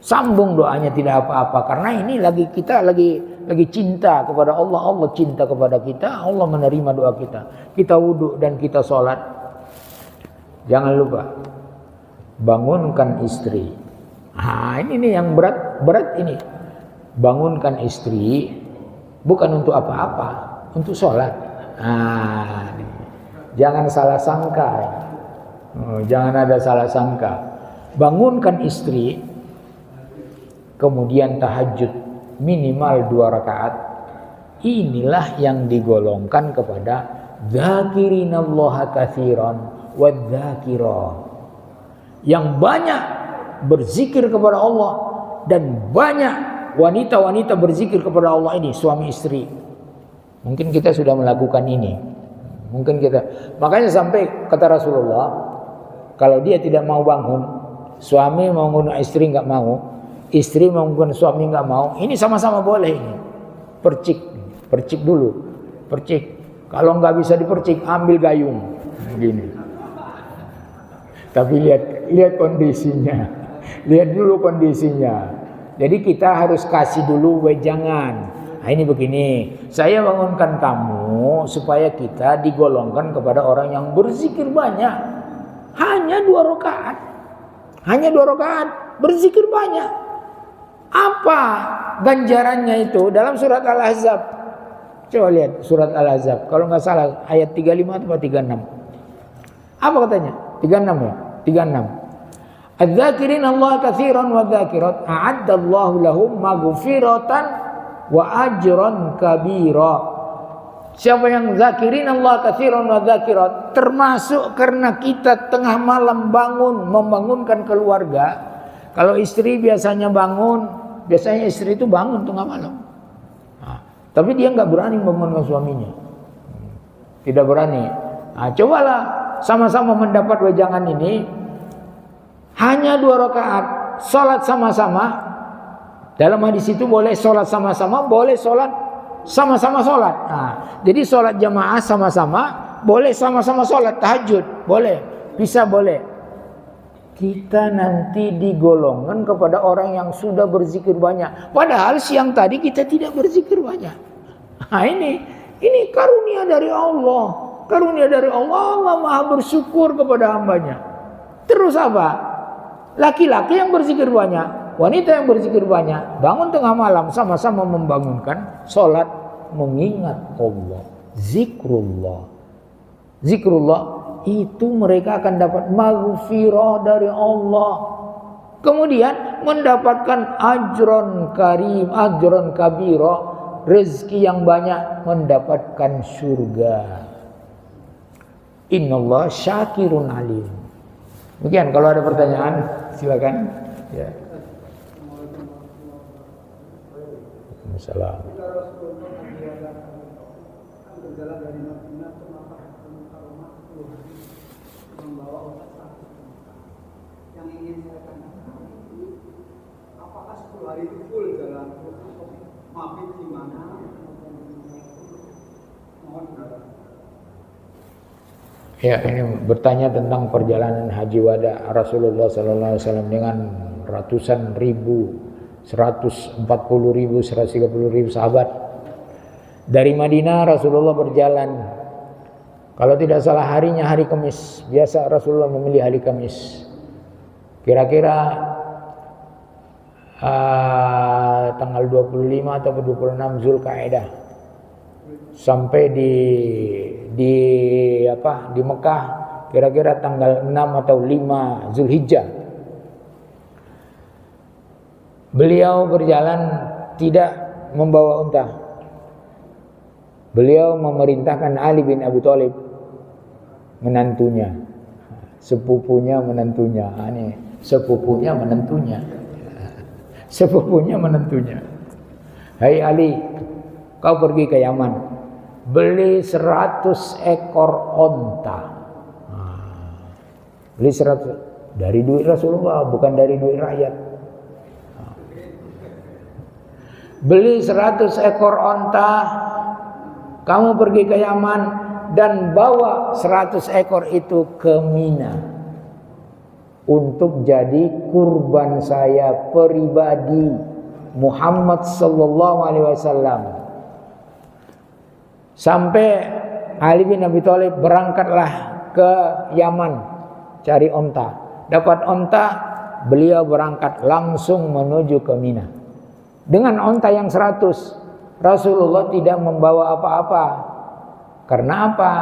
Sambung doanya, tidak apa-apa, karena ini kita lagi cinta kepada Allah, Allah cinta kepada kita, Allah menerima doa kita. Kita wudhu dan kita sholat. Jangan lupa bangunkan istri. Ini nih yang berat ini. Bangunkan istri bukan untuk apa-apa, untuk sholat. Jangan salah sangka. Jangan ada salah sangka. Bangunkan istri, kemudian tahajud minimal 2 rakaat. Inilah yang digolongkan kepada dzakirinallaha katsiran wadz-dzakirat, yang banyak berzikir kepada Allah dan banyak wanita-wanita berzikir kepada Allah. Ini suami istri. Mungkin kita sudah melakukan ini. Makanya sampai kata Rasulullah, kalau dia tidak mau bangun, suami mau bangun, istri nggak mau, istri mau bangun, suami nggak mau, ini sama-sama boleh ini. Percik dulu. Kalau nggak bisa dipercik, ambil gayung. Gini. Tapi lihat kondisinya. Lihat dulu kondisinya. Jadi kita harus kasih dulu wejangan. Ini begini, saya bangunkan kamu supaya kita digolongkan kepada orang yang berzikir banyak. Hanya 2 rakaat. Berzikir banyak. Apa ganjarannya itu? Dalam surat Al-Ahzab. Coba lihat surat Al-Ahzab. Kalau nggak salah ayat 35 atau 36. Apa katanya? 36 ya? 36. Adz-dzakirina Allah katsiran wadz-dzakirat a'addallahu lahum maghfiratan wa ajran kabira. Siapa yang zakirin Allah katsiran wa dzakirat, termasuk karena kita tengah malam membangunkan keluarga. Kalau istri biasanya biasanya istri itu bangun tengah malam. Nah, tapi dia nggak berani membangunkan suaminya. Tidak berani. Nah, cobalah sama-sama mendapat wejangan ini. Hanya 2 rakaat, sholat sama-sama. Dalam hadis itu boleh sholat sama-sama, boleh sholat sama-sama sholat. Nah, jadi sholat jamaah sama-sama, boleh sama-sama sholat tahajud, boleh, bisa boleh. Kita nanti digolongkan kepada orang yang sudah berzikir banyak. Padahal siang tadi kita tidak berzikir banyak. Nah, ini karunia dari Allah. Karunia dari Allah, Allah maha bersyukur kepada hambanya. Terus apa? Laki-laki yang berzikir banyak, wanita yang berzikir banyak, bangun tengah malam sama-sama membangunkan sholat mengingat Allah. Zikrullah itu mereka akan dapat maghfirah dari Allah. Kemudian mendapatkan ajron karim, ajron kabira, rezeki yang banyak, mendapatkan surga. Innallah syakirun alim. Demikian, kalau ada pertanyaan silakan. Ya. Waalaikumsalam. Yang ingin saya tanyakan itu, apakah 10 hari itu full jalan mabit di mana? Mohon berapa? Ya, ini bertanya tentang perjalanan haji wada Rasulullah SAW dengan ratusan ribu, 140 ribu, 130 ribu sahabat. Dari Madinah Rasulullah berjalan. Kalau tidak salah harinya hari Kamis. Biasa Rasulullah memilih hari Kamis. Kira-kira tanggal 25 atau 26 Zulkaidah. Sampai di Mekah kira-kira tanggal 6 atau 5 Zulhijjah. Beliau berjalan tidak membawa unta. Beliau memerintahkan Ali bin Abi Thalib, menantunya, sepupunya menantunya. Ini sepupunya menantunya. Sepupunya menantunya. Hai Ali, kau pergi ke Yaman, beli 100 ekor onta. Beli 100 dari duit Rasulullah, bukan dari duit rakyat. Beli 100 ekor onta, kamu pergi ke Yaman dan bawa 100 ekor itu ke Mina untuk jadi kurban saya pribadi Muhammad sallallahu alaihi wasallam. Sampai Ali bin Abi Thalib berangkatlah ke Yaman cari onta. Dapat onta, beliau berangkat langsung menuju ke Mina. Dengan onta yang 100, Rasulullah tidak membawa apa-apa. Karena apa?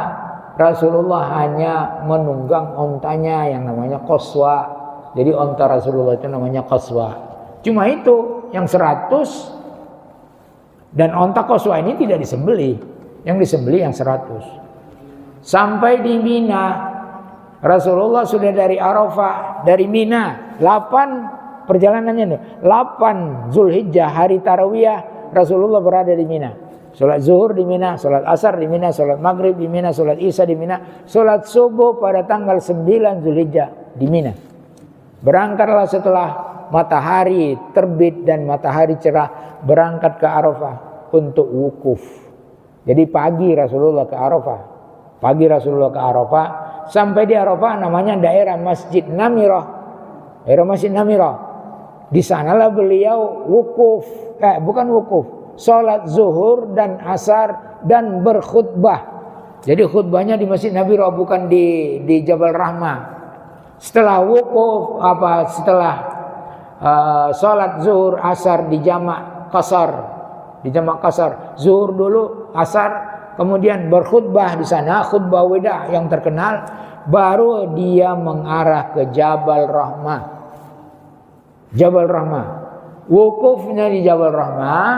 Rasulullah hanya menunggang ontanya yang namanya qaswa. Jadi onta Rasulullah itu namanya qaswa. Cuma itu yang 100, dan onta qaswa ini tidak disembelih. Yang disembelih yang 100. Sampai di Mina, Rasulullah sudah dari Arafah, dari Mina, 8 perjalanannya, 8 Zulhijjah hari Tarawiyah, Rasulullah berada di Mina. Salat zuhur di Mina, salat asar di Mina, salat maghrib di Mina, salat isya di Mina, salat subuh pada tanggal 9 Zulhijjah di Mina. Berangkatlah setelah matahari terbit dan matahari cerah, berangkat ke Arafah untuk wukuf. Jadi pagi Rasulullah ke Arafah. Pagi Rasulullah ke Arafah, sampai di Arafah namanya daerah Masjid Namirah. Daerah Masjid Namirah. Di sanalah beliau wukuf, bukan wukuf, salat zuhur dan asar dan berkhutbah. Jadi khutbahnya di Masjid Namirah, bukan di Jabal Rahmah. Setelah wukuf, setelah salat zuhur asar di jamak qasar, zuhur dulu, asar, kemudian berkhutbah di sana, khutbah weda yang terkenal, baru dia mengarah ke Jabal Rahmah. Jabal Rahmah. Wukufnya di Jabal Rahmah,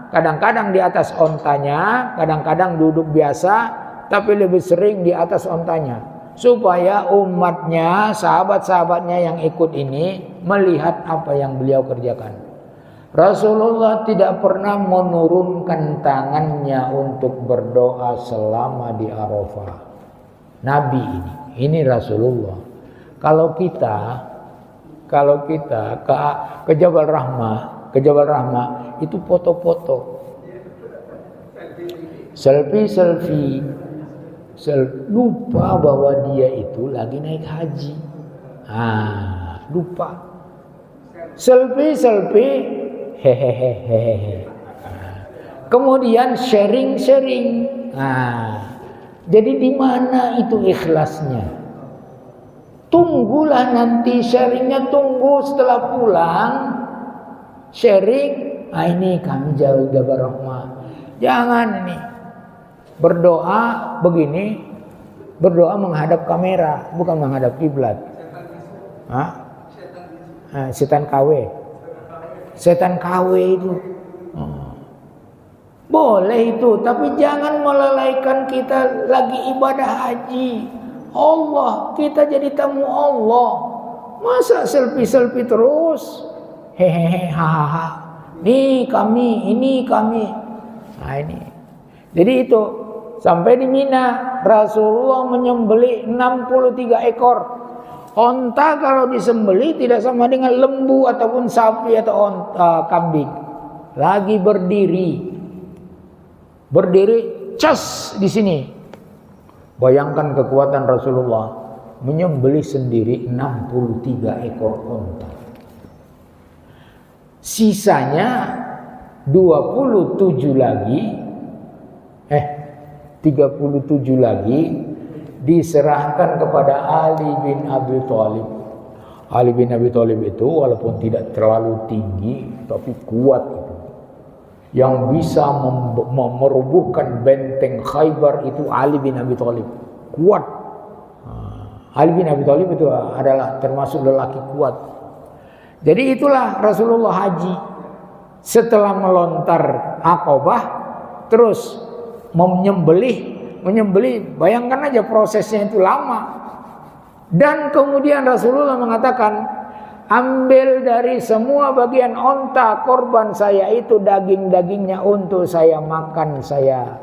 kadang-kadang di atas ontanya, kadang-kadang duduk biasa, tapi lebih sering di atas ontanya, supaya umatnya, sahabat-sahabatnya yang ikut ini melihat apa yang beliau kerjakan. Rasulullah tidak pernah menurunkan tangannya untuk berdoa selama di Arafah. Nabi ini Rasulullah. Kalau kita ke Jabal Rahmah, itu foto-foto, selfie, lupa bahwa dia itu lagi naik haji. Lupa. Selfie, hehehe. Kemudian sharing. Jadi di mana itu ikhlasnya? Tunggulah nanti sharingnya, tunggu setelah pulang sharing. Ini kami jauh Jabal Rahmah. Jangan ini berdoa begini, berdoa menghadap kamera, bukan menghadap kiblat. Setan KW itu. Boleh itu, tapi jangan melalaikan kita lagi ibadah haji. Allah, kita jadi tamu Allah. Masa selfie terus? Hehehe, hahaha. Ini kami. Ini. Jadi itu sampai di Mina, Rasulullah menyembelih 63 ekor. Onta kalau disembelih tidak sama dengan lembu ataupun sapi atau kambing. Lagi berdiri cas di sini. Bayangkan kekuatan Rasulullah menyembelih sendiri 63 ekor onta. Sisanya 37 lagi diserahkan kepada Ali bin Abi Thalib. Ali bin Abi Thalib itu walaupun tidak terlalu tinggi tapi kuat itu. Yang bisa merubuhkan benteng Khaybar itu Ali bin Abi Thalib. Kuat. Ali bin Abi Thalib itu adalah termasuk lelaki kuat. Jadi itulah Rasulullah haji. Setelah melontar Aqabah terus menyembelih, bayangkan aja prosesnya itu lama. Dan kemudian Rasulullah mengatakan, ambil dari semua bagian onta korban saya itu dagingnya untuk saya makan, saya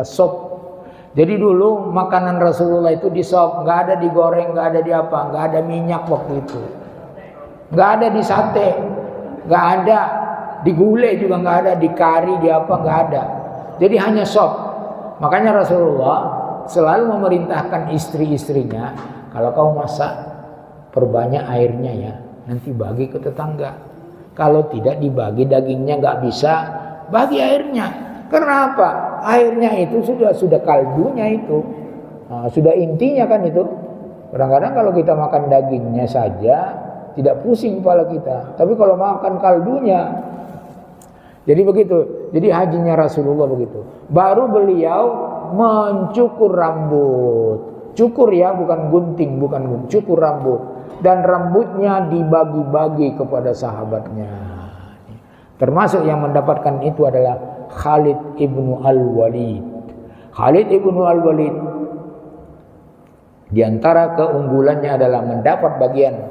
sop. Jadi dulu makanan Rasulullah itu di sop, nggak ada digoreng, nggak ada nggak ada minyak waktu itu, nggak ada di sate, nggak ada di gulai juga, nggak ada di kari, nggak ada. Jadi hanya sop. Makanya Rasulullah selalu memerintahkan istri-istrinya, kalau kau masak perbanyak airnya ya, nanti bagi ke tetangga. Kalau tidak dibagi dagingnya nggak bisa, bagi airnya. Karena apa? Airnya itu sudah kaldunya itu, sudah intinya kan itu. Kadang-kadang kalau kita makan dagingnya saja tidak pusing kepala kita, tapi kalau makan kaldunya. Jadi begitu. Jadi hajinya Rasulullah begitu. Baru beliau mencukur rambut. Cukur ya, bukan gunting, cukur rambut. Dan rambutnya dibagi-bagi kepada sahabatnya. Termasuk yang mendapatkan itu adalah Khalid ibnu Al-Walid. Khalid ibnu Al-Walid di antara keunggulannya adalah mendapat bagian,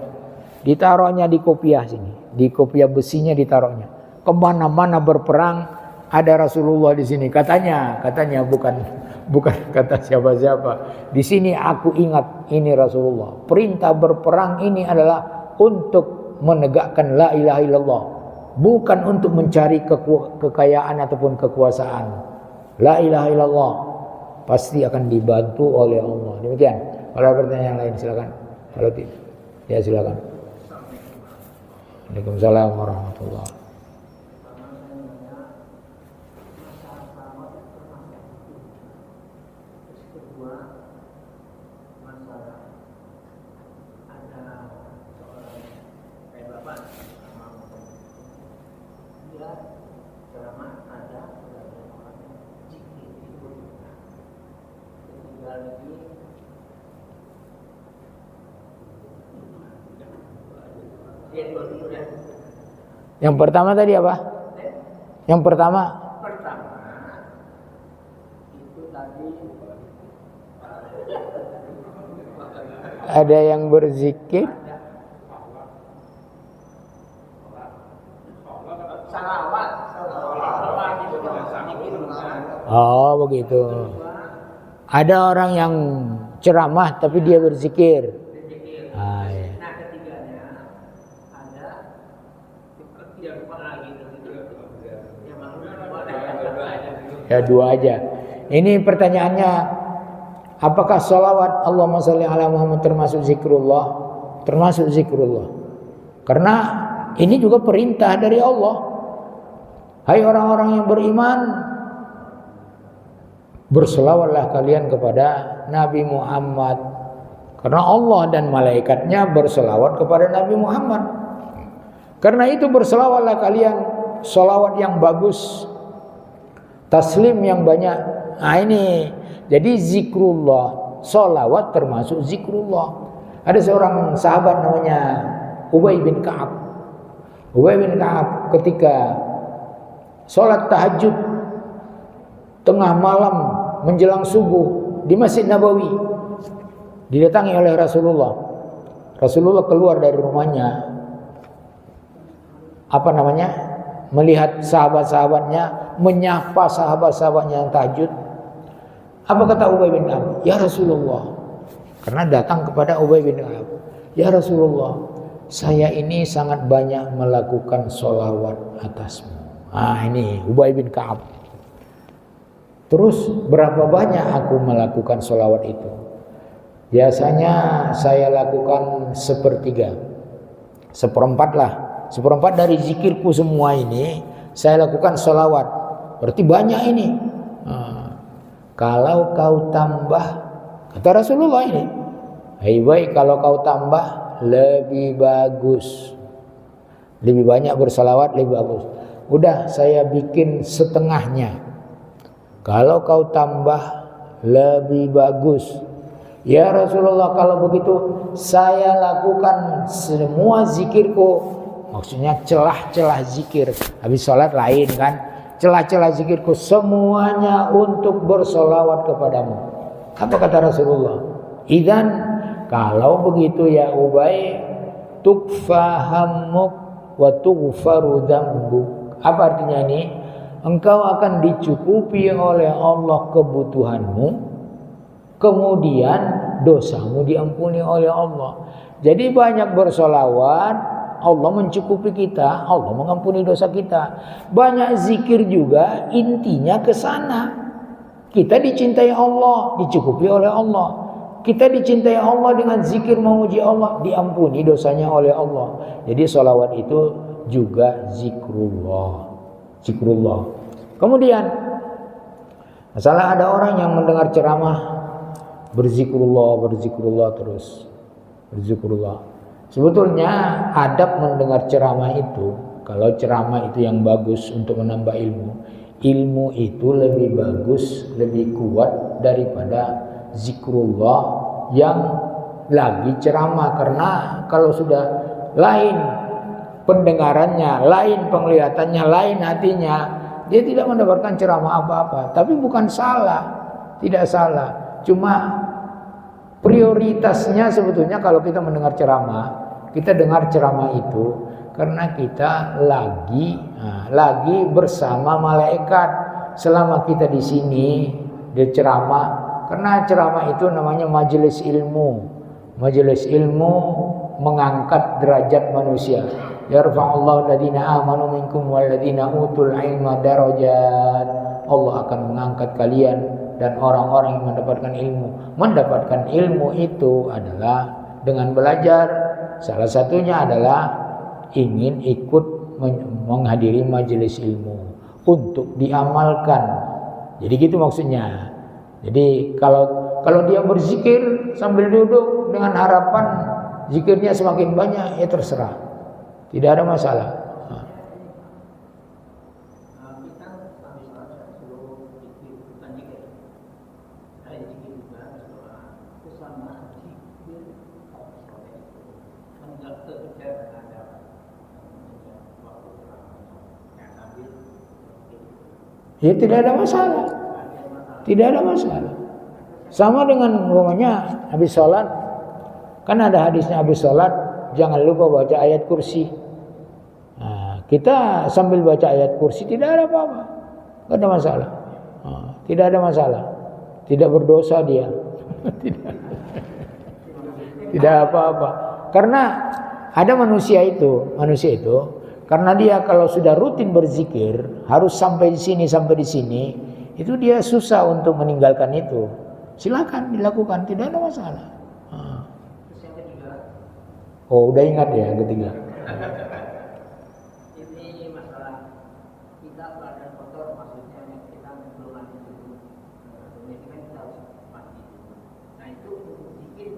ditaruhnya di kopiah sini, di kopiah besinya ditaruhnya. Kemana-mana berperang ada Rasulullah di sini. Katanya bukan kata siapa-siapa. Di sini aku ingat ini Rasulullah. Perintah berperang ini adalah untuk menegakkan la ilaha illallah, bukan untuk mencari kekayaan ataupun kekuasaan. La ilaha illallah pasti akan dibantu oleh Allah. Demikian. Kalau ada pertanyaan lain silakan. Kalau tidak, ya silakan. Waalaikumsalam warahmatullahi wabarakatuh. Yang pertama tadi apa? Yang pertama itu tadi ada yang berzikir, salawat itu oh begitu. Ada orang yang ceramah tapi dia berzikir. Ah, ya. Nah ketiganya ada yang lagi Ya dua aja. Ini pertanyaannya, apakah sholawat Allahumma sholli ala Muhammad termasuk zikrullah? Termasuk zikrullah. Karena ini juga perintah dari Allah. Hai orang-orang yang beriman, berselawatlah kalian kepada Nabi Muhammad. Karena Allah dan malaikatnya berselawat kepada Nabi Muhammad. Karena itu berselawatlah kalian, selawat yang bagus, taslim yang banyak. Nah ini, jadi zikrullah, selawat termasuk zikrullah. Ada seorang sahabat namanya Ubay bin Ka'ab. Ubay bin Ka'ab ketika sholat tahajud tengah malam menjelang subuh di Masjid Nabawi, didatangi oleh Rasulullah. Rasulullah keluar dari rumahnya, melihat sahabat-sahabatnya, menyapa sahabat-sahabatnya yang tahajud. Apa kata Ubay bin Ka'ab? Ya Rasulullah, karena datang kepada Ubay bin Ka'ab, ya Rasulullah, saya ini sangat banyak melakukan sholawat atasmu. Ah ini Ubay bin Ka'ab. Terus berapa banyak aku melakukan sholawat itu? Biasanya saya lakukan sepertiga, seperempat dari zikirku semua ini saya lakukan sholawat. Berarti banyak ini. Kalau kau tambah, kata Rasulullah ini, hei baik, kalau kau tambah lebih bagus, lebih banyak bersalawat lebih bagus. Udah saya bikin setengahnya. Kalau kau tambah lebih bagus. Ya Rasulullah, kalau begitu saya lakukan semua zikirku. Maksudnya celah-celah zikir. Habis sholat lain kan. Celah-celah zikirku semuanya untuk bersolawat kepadamu. Apa kata Rasulullah? Idzan, kalau begitu ya Ubay, tukfahamuk wa tughfaru dzambuk. Apa artinya ini? Engkau akan dicukupi oleh Allah kebutuhanmu, kemudian dosamu diampuni oleh Allah. Jadi banyak bersolawat, Allah mencukupi kita, Allah mengampuni dosa kita. Banyak zikir juga, intinya ke sana. Kita dicintai Allah, dicukupi oleh Allah. Kita dicintai Allah dengan zikir memuji Allah, diampuni dosanya oleh Allah. Jadi solawat itu juga zikrullah. Kemudian masalah ada orang yang mendengar ceramah berzikrullah terus. Sebetulnya adab mendengar ceramah itu, kalau ceramah itu yang bagus untuk menambah ilmu itu lebih bagus, lebih kuat daripada zikrullah yang lagi ceramah. Karena kalau sudah lain pendengarannya, lain penglihatannya, lain hatinya, dia tidak mendapatkan ceramah apa-apa. Tapi bukan salah, tidak salah. Cuma prioritasnya sebetulnya kalau kita mendengar ceramah, kita dengar ceramah itu karena kita lagi bersama malaikat. Selama kita di sini di ceramah, karena ceramah itu namanya majelis ilmu. Majelis ilmu mengangkat derajat manusia. Yarfa'ullahu alladziina aamanu minkum walladziina utul ilma darajat. Allah akan mengangkat kalian dan orang-orang yang mendapatkan ilmu. Mendapatkan ilmu itu adalah dengan belajar. Salah satunya adalah ingin ikut menghadiri majelis ilmu untuk diamalkan. Jadi gitu maksudnya. Jadi kalau dia berzikir sambil duduk dengan harapan zikirnya semakin banyak, ya terserah. Tidak ada masalah. Ya tidak ada masalah. Tidak ada masalah. Sama dengan umumnya habis sholat, kan ada hadisnya habis sholat jangan lupa baca ayat kursi. Nah, kita sambil baca ayat kursi tidak ada apa-apa, tidak ada masalah. Tidak ada masalah, tidak berdosa dia, tidak apa-apa. Karena ada manusia itu karena dia kalau sudah rutin berzikir harus sampai di sini, itu dia susah untuk meninggalkan itu. Silakan dilakukan, tidak ada masalah. Oh, udah ingat ya yang ketiga. Ini masalah kita keadaan kotor, maksudnya kita belum mandi dulu. Ini kan kita harus mandi dulu. Nah itu zikir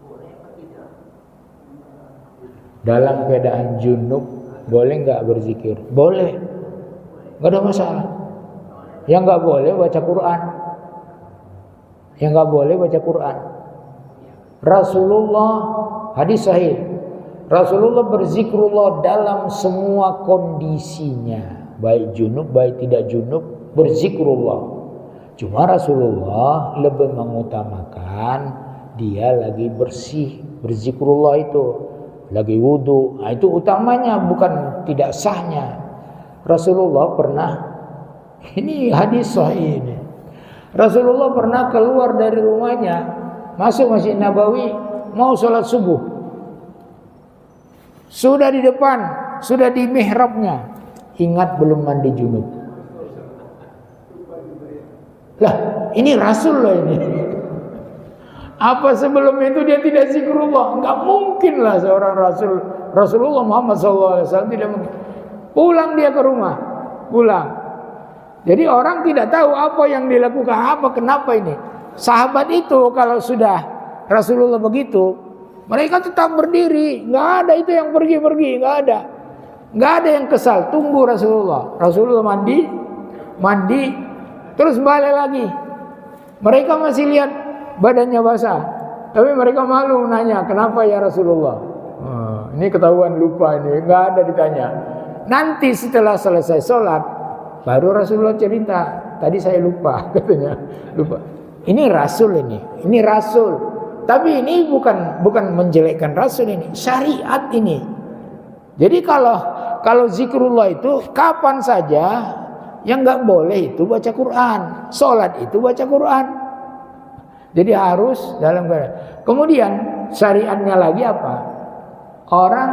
boleh apa tidak? Dalam keadaan junub boleh nggak berzikir? Boleh, nggak ada masalah. Yang nggak boleh baca Quran. Yang nggak boleh baca Quran. Rasulullah, hadis sahih, Rasulullah berzikrullah dalam semua kondisinya, baik junub baik tidak junub berzikrullah. Cuma Rasulullah lebih mengutamakan dia lagi bersih, berzikrullah itu lagi wudu. Nah, itu utamanya, bukan tidak sahnya. Rasulullah pernah, ini hadis sahih ini, Rasulullah pernah keluar dari rumahnya, masuk Masjid Nabawi, mau sholat subuh. Sudah di depan, sudah di mihrabnya, ingat belum mandi junub. Lah, ini Rasul loh ini. Apa sebelum itu dia tidak zikrullah? Enggak mungkin lah seorang Rasulullah Muhammad SAW tidak mungkin. Pulang dia ke rumah, pulang. Jadi orang tidak tahu apa yang dilakukan, kenapa ini. Sahabat itu kalau sudah Rasulullah begitu, mereka tetap berdiri, nggak ada itu yang pergi-pergi, nggak ada yang kesal, tunggu Rasulullah. Rasulullah mandi, terus balik lagi. Mereka masih lihat badannya basah, tapi mereka malu nanya, kenapa ya Rasulullah? Ini ketahuan lupa ini, nggak ada ditanya. Nanti setelah selesai sholat, baru Rasulullah cerita, tadi saya lupa, katanya lupa. Ini Rasul ini Rasul. Tapi ini bukan menjelekkan Rasul, ini syariat ini. Jadi kalau zikrullah itu kapan saja, yang nggak boleh itu baca Quran, sholat itu baca Quran. Jadi harus dalam keadaan. Kemudian syariatnya lagi apa? Orang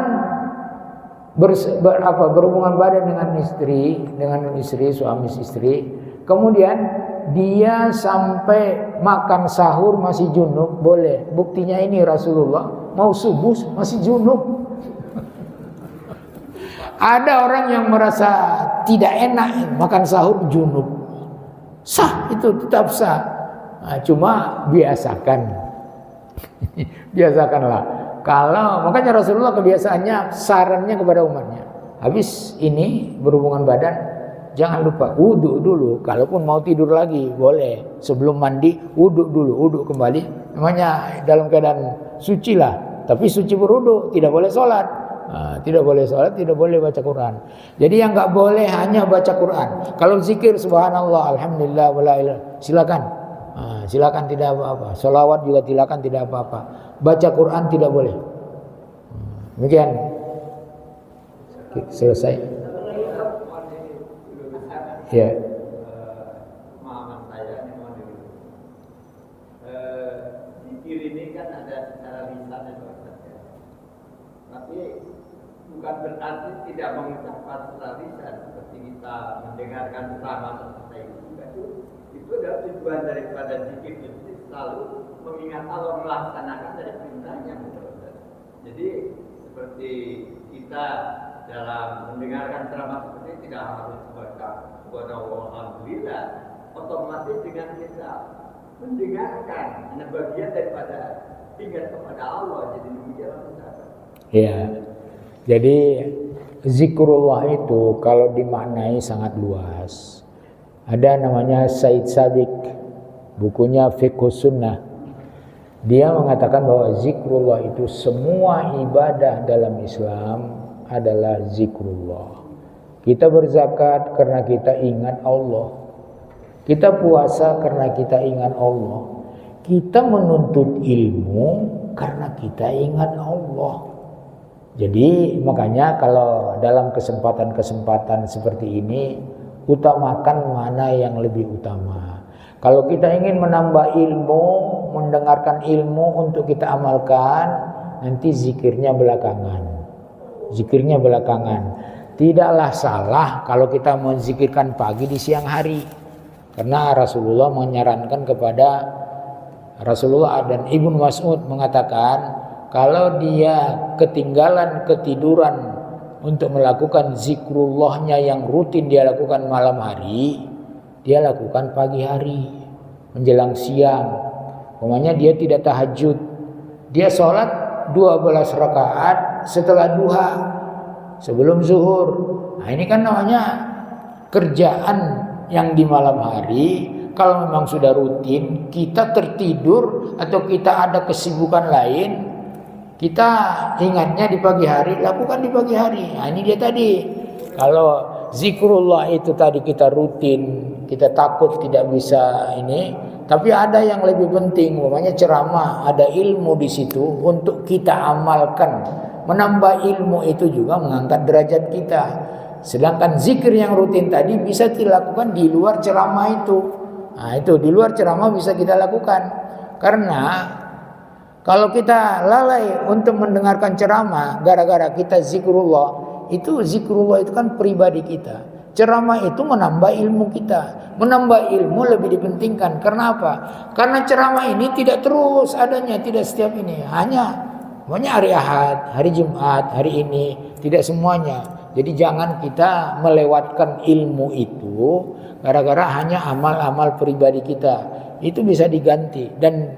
berhubungan badan dengan istri, suami istri, kemudian dia sampai makan sahur masih junub, boleh. Buktinya ini Rasulullah mau subuh masih junub. Ada orang yang merasa tidak enak makan sahur junub, sah, itu tetap sah. Nah, cuma biasakanlah. Kalau makanya Rasulullah kebiasaannya, sarannya kepada umatnya, habis ini berhubungan badan jangan lupa wudu dulu. Kalaupun mau tidur lagi boleh, sebelum mandi wudu dulu, wudu kembali. Namanya dalam keadaan suci lah, tapi suci berwudu, tidak boleh sholat. Tidak boleh sholat, tidak boleh baca Quran. Jadi yang nggak boleh hanya baca Quran. Kalau zikir subhanallah, alhamdulillah, wala ilah, silakan. Silakan, tidak apa-apa. Sholawat juga silakan, tidak apa-apa. Baca Quran tidak boleh. Demikian. Selesai. Ya. Pemahaman saya ini zikir ini kan ada secara lisan ya, tapi bukan berarti tidak mengucapkan secara lisan, seperti kita mendengarkan ceramah seperti itu. Itu adalah tujuan daripada zikir itu selalu mengingat Allah, melaksanakan dari perintahnya. Jadi seperti kita dalam mendengarkan ceramah seperti ini tidak harus baca alhamdulillah, otomatis dengan kita mendengarkan hanya bagian daripada ingat kepada Allah. Jadi demikian. Ya. Jadi zikrullah itu kalau dimaknai sangat luas. Ada namanya Said Sabiq, bukunya Fiqhus Sunnah. Dia mengatakan bahwa zikrullah itu semua ibadah dalam Islam adalah zikrullah. Kita berzakat karena kita ingat Allah. Kita puasa karena kita ingat Allah. Kita menuntut ilmu karena kita ingat Allah. Jadi makanya kalau dalam kesempatan-kesempatan seperti ini, utamakan mana yang lebih utama. Kalau kita ingin menambah ilmu, mendengarkan ilmu untuk kita amalkan, nanti zikirnya belakangan. Zikirnya belakangan. Tidaklah salah kalau kita menzikirkan pagi di siang hari. Karena Rasulullah menyarankan kepada Rasulullah dan Ibnu Mas'ud mengatakan, kalau dia ketinggalan ketiduran untuk melakukan zikrullahnya yang rutin dia lakukan malam hari, dia lakukan pagi hari menjelang siang. Umpamanya dia tidak tahajud, dia sholat 12 rakaat setelah duha sebelum zuhur. Nah ini kan namanya kerjaan yang di malam hari. Kalau memang sudah rutin, kita tertidur atau kita ada kesibukan lain, kita ingatnya di pagi hari, lakukan di pagi hari. Nah ini dia tadi. Kalau zikrullah itu tadi kita rutin, kita takut tidak bisa ini, tapi ada yang lebih penting, namanya ceramah, ada ilmu di situ untuk kita amalkan. Menambah ilmu itu juga mengangkat derajat kita. Sedangkan zikir yang rutin tadi bisa dilakukan di luar ceramah itu. Nah itu di luar ceramah bisa kita lakukan. Karena kalau kita lalai untuk mendengarkan ceramah gara-gara kita zikrullah, itu zikrullah itu kan pribadi kita. Ceramah itu menambah ilmu kita. Menambah ilmu lebih dipentingkan. Karena apa? Karena ceramah ini tidak terus adanya, tidak setiap ini. Hanya hari Ahad, hari Jumat, hari ini, tidak semuanya. Jadi jangan kita melewatkan ilmu itu gara-gara hanya amal-amal pribadi kita. Itu bisa diganti dan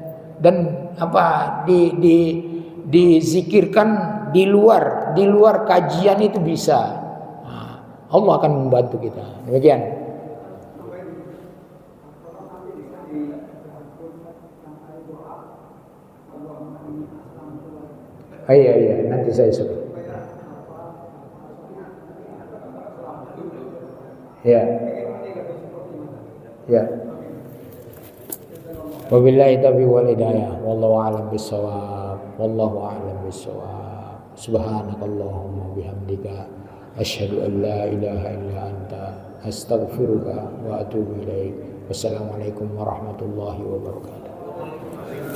dizikirkan di luar kajian itu bisa. Nah, Allah akan membantu kita. Demikian. Iya, nanti saya suruh. Ya. Wabillahi taufiq wal hidayah. Wallahu a'lam bissawab. Wallahu a'lam bissawab. Subhanakallahumma bihamdika asyhadu an la ilaha illa anta astaghfiruka wa atubu ilaik. Wassalamualaikum warahmatullahi wabarakatuh.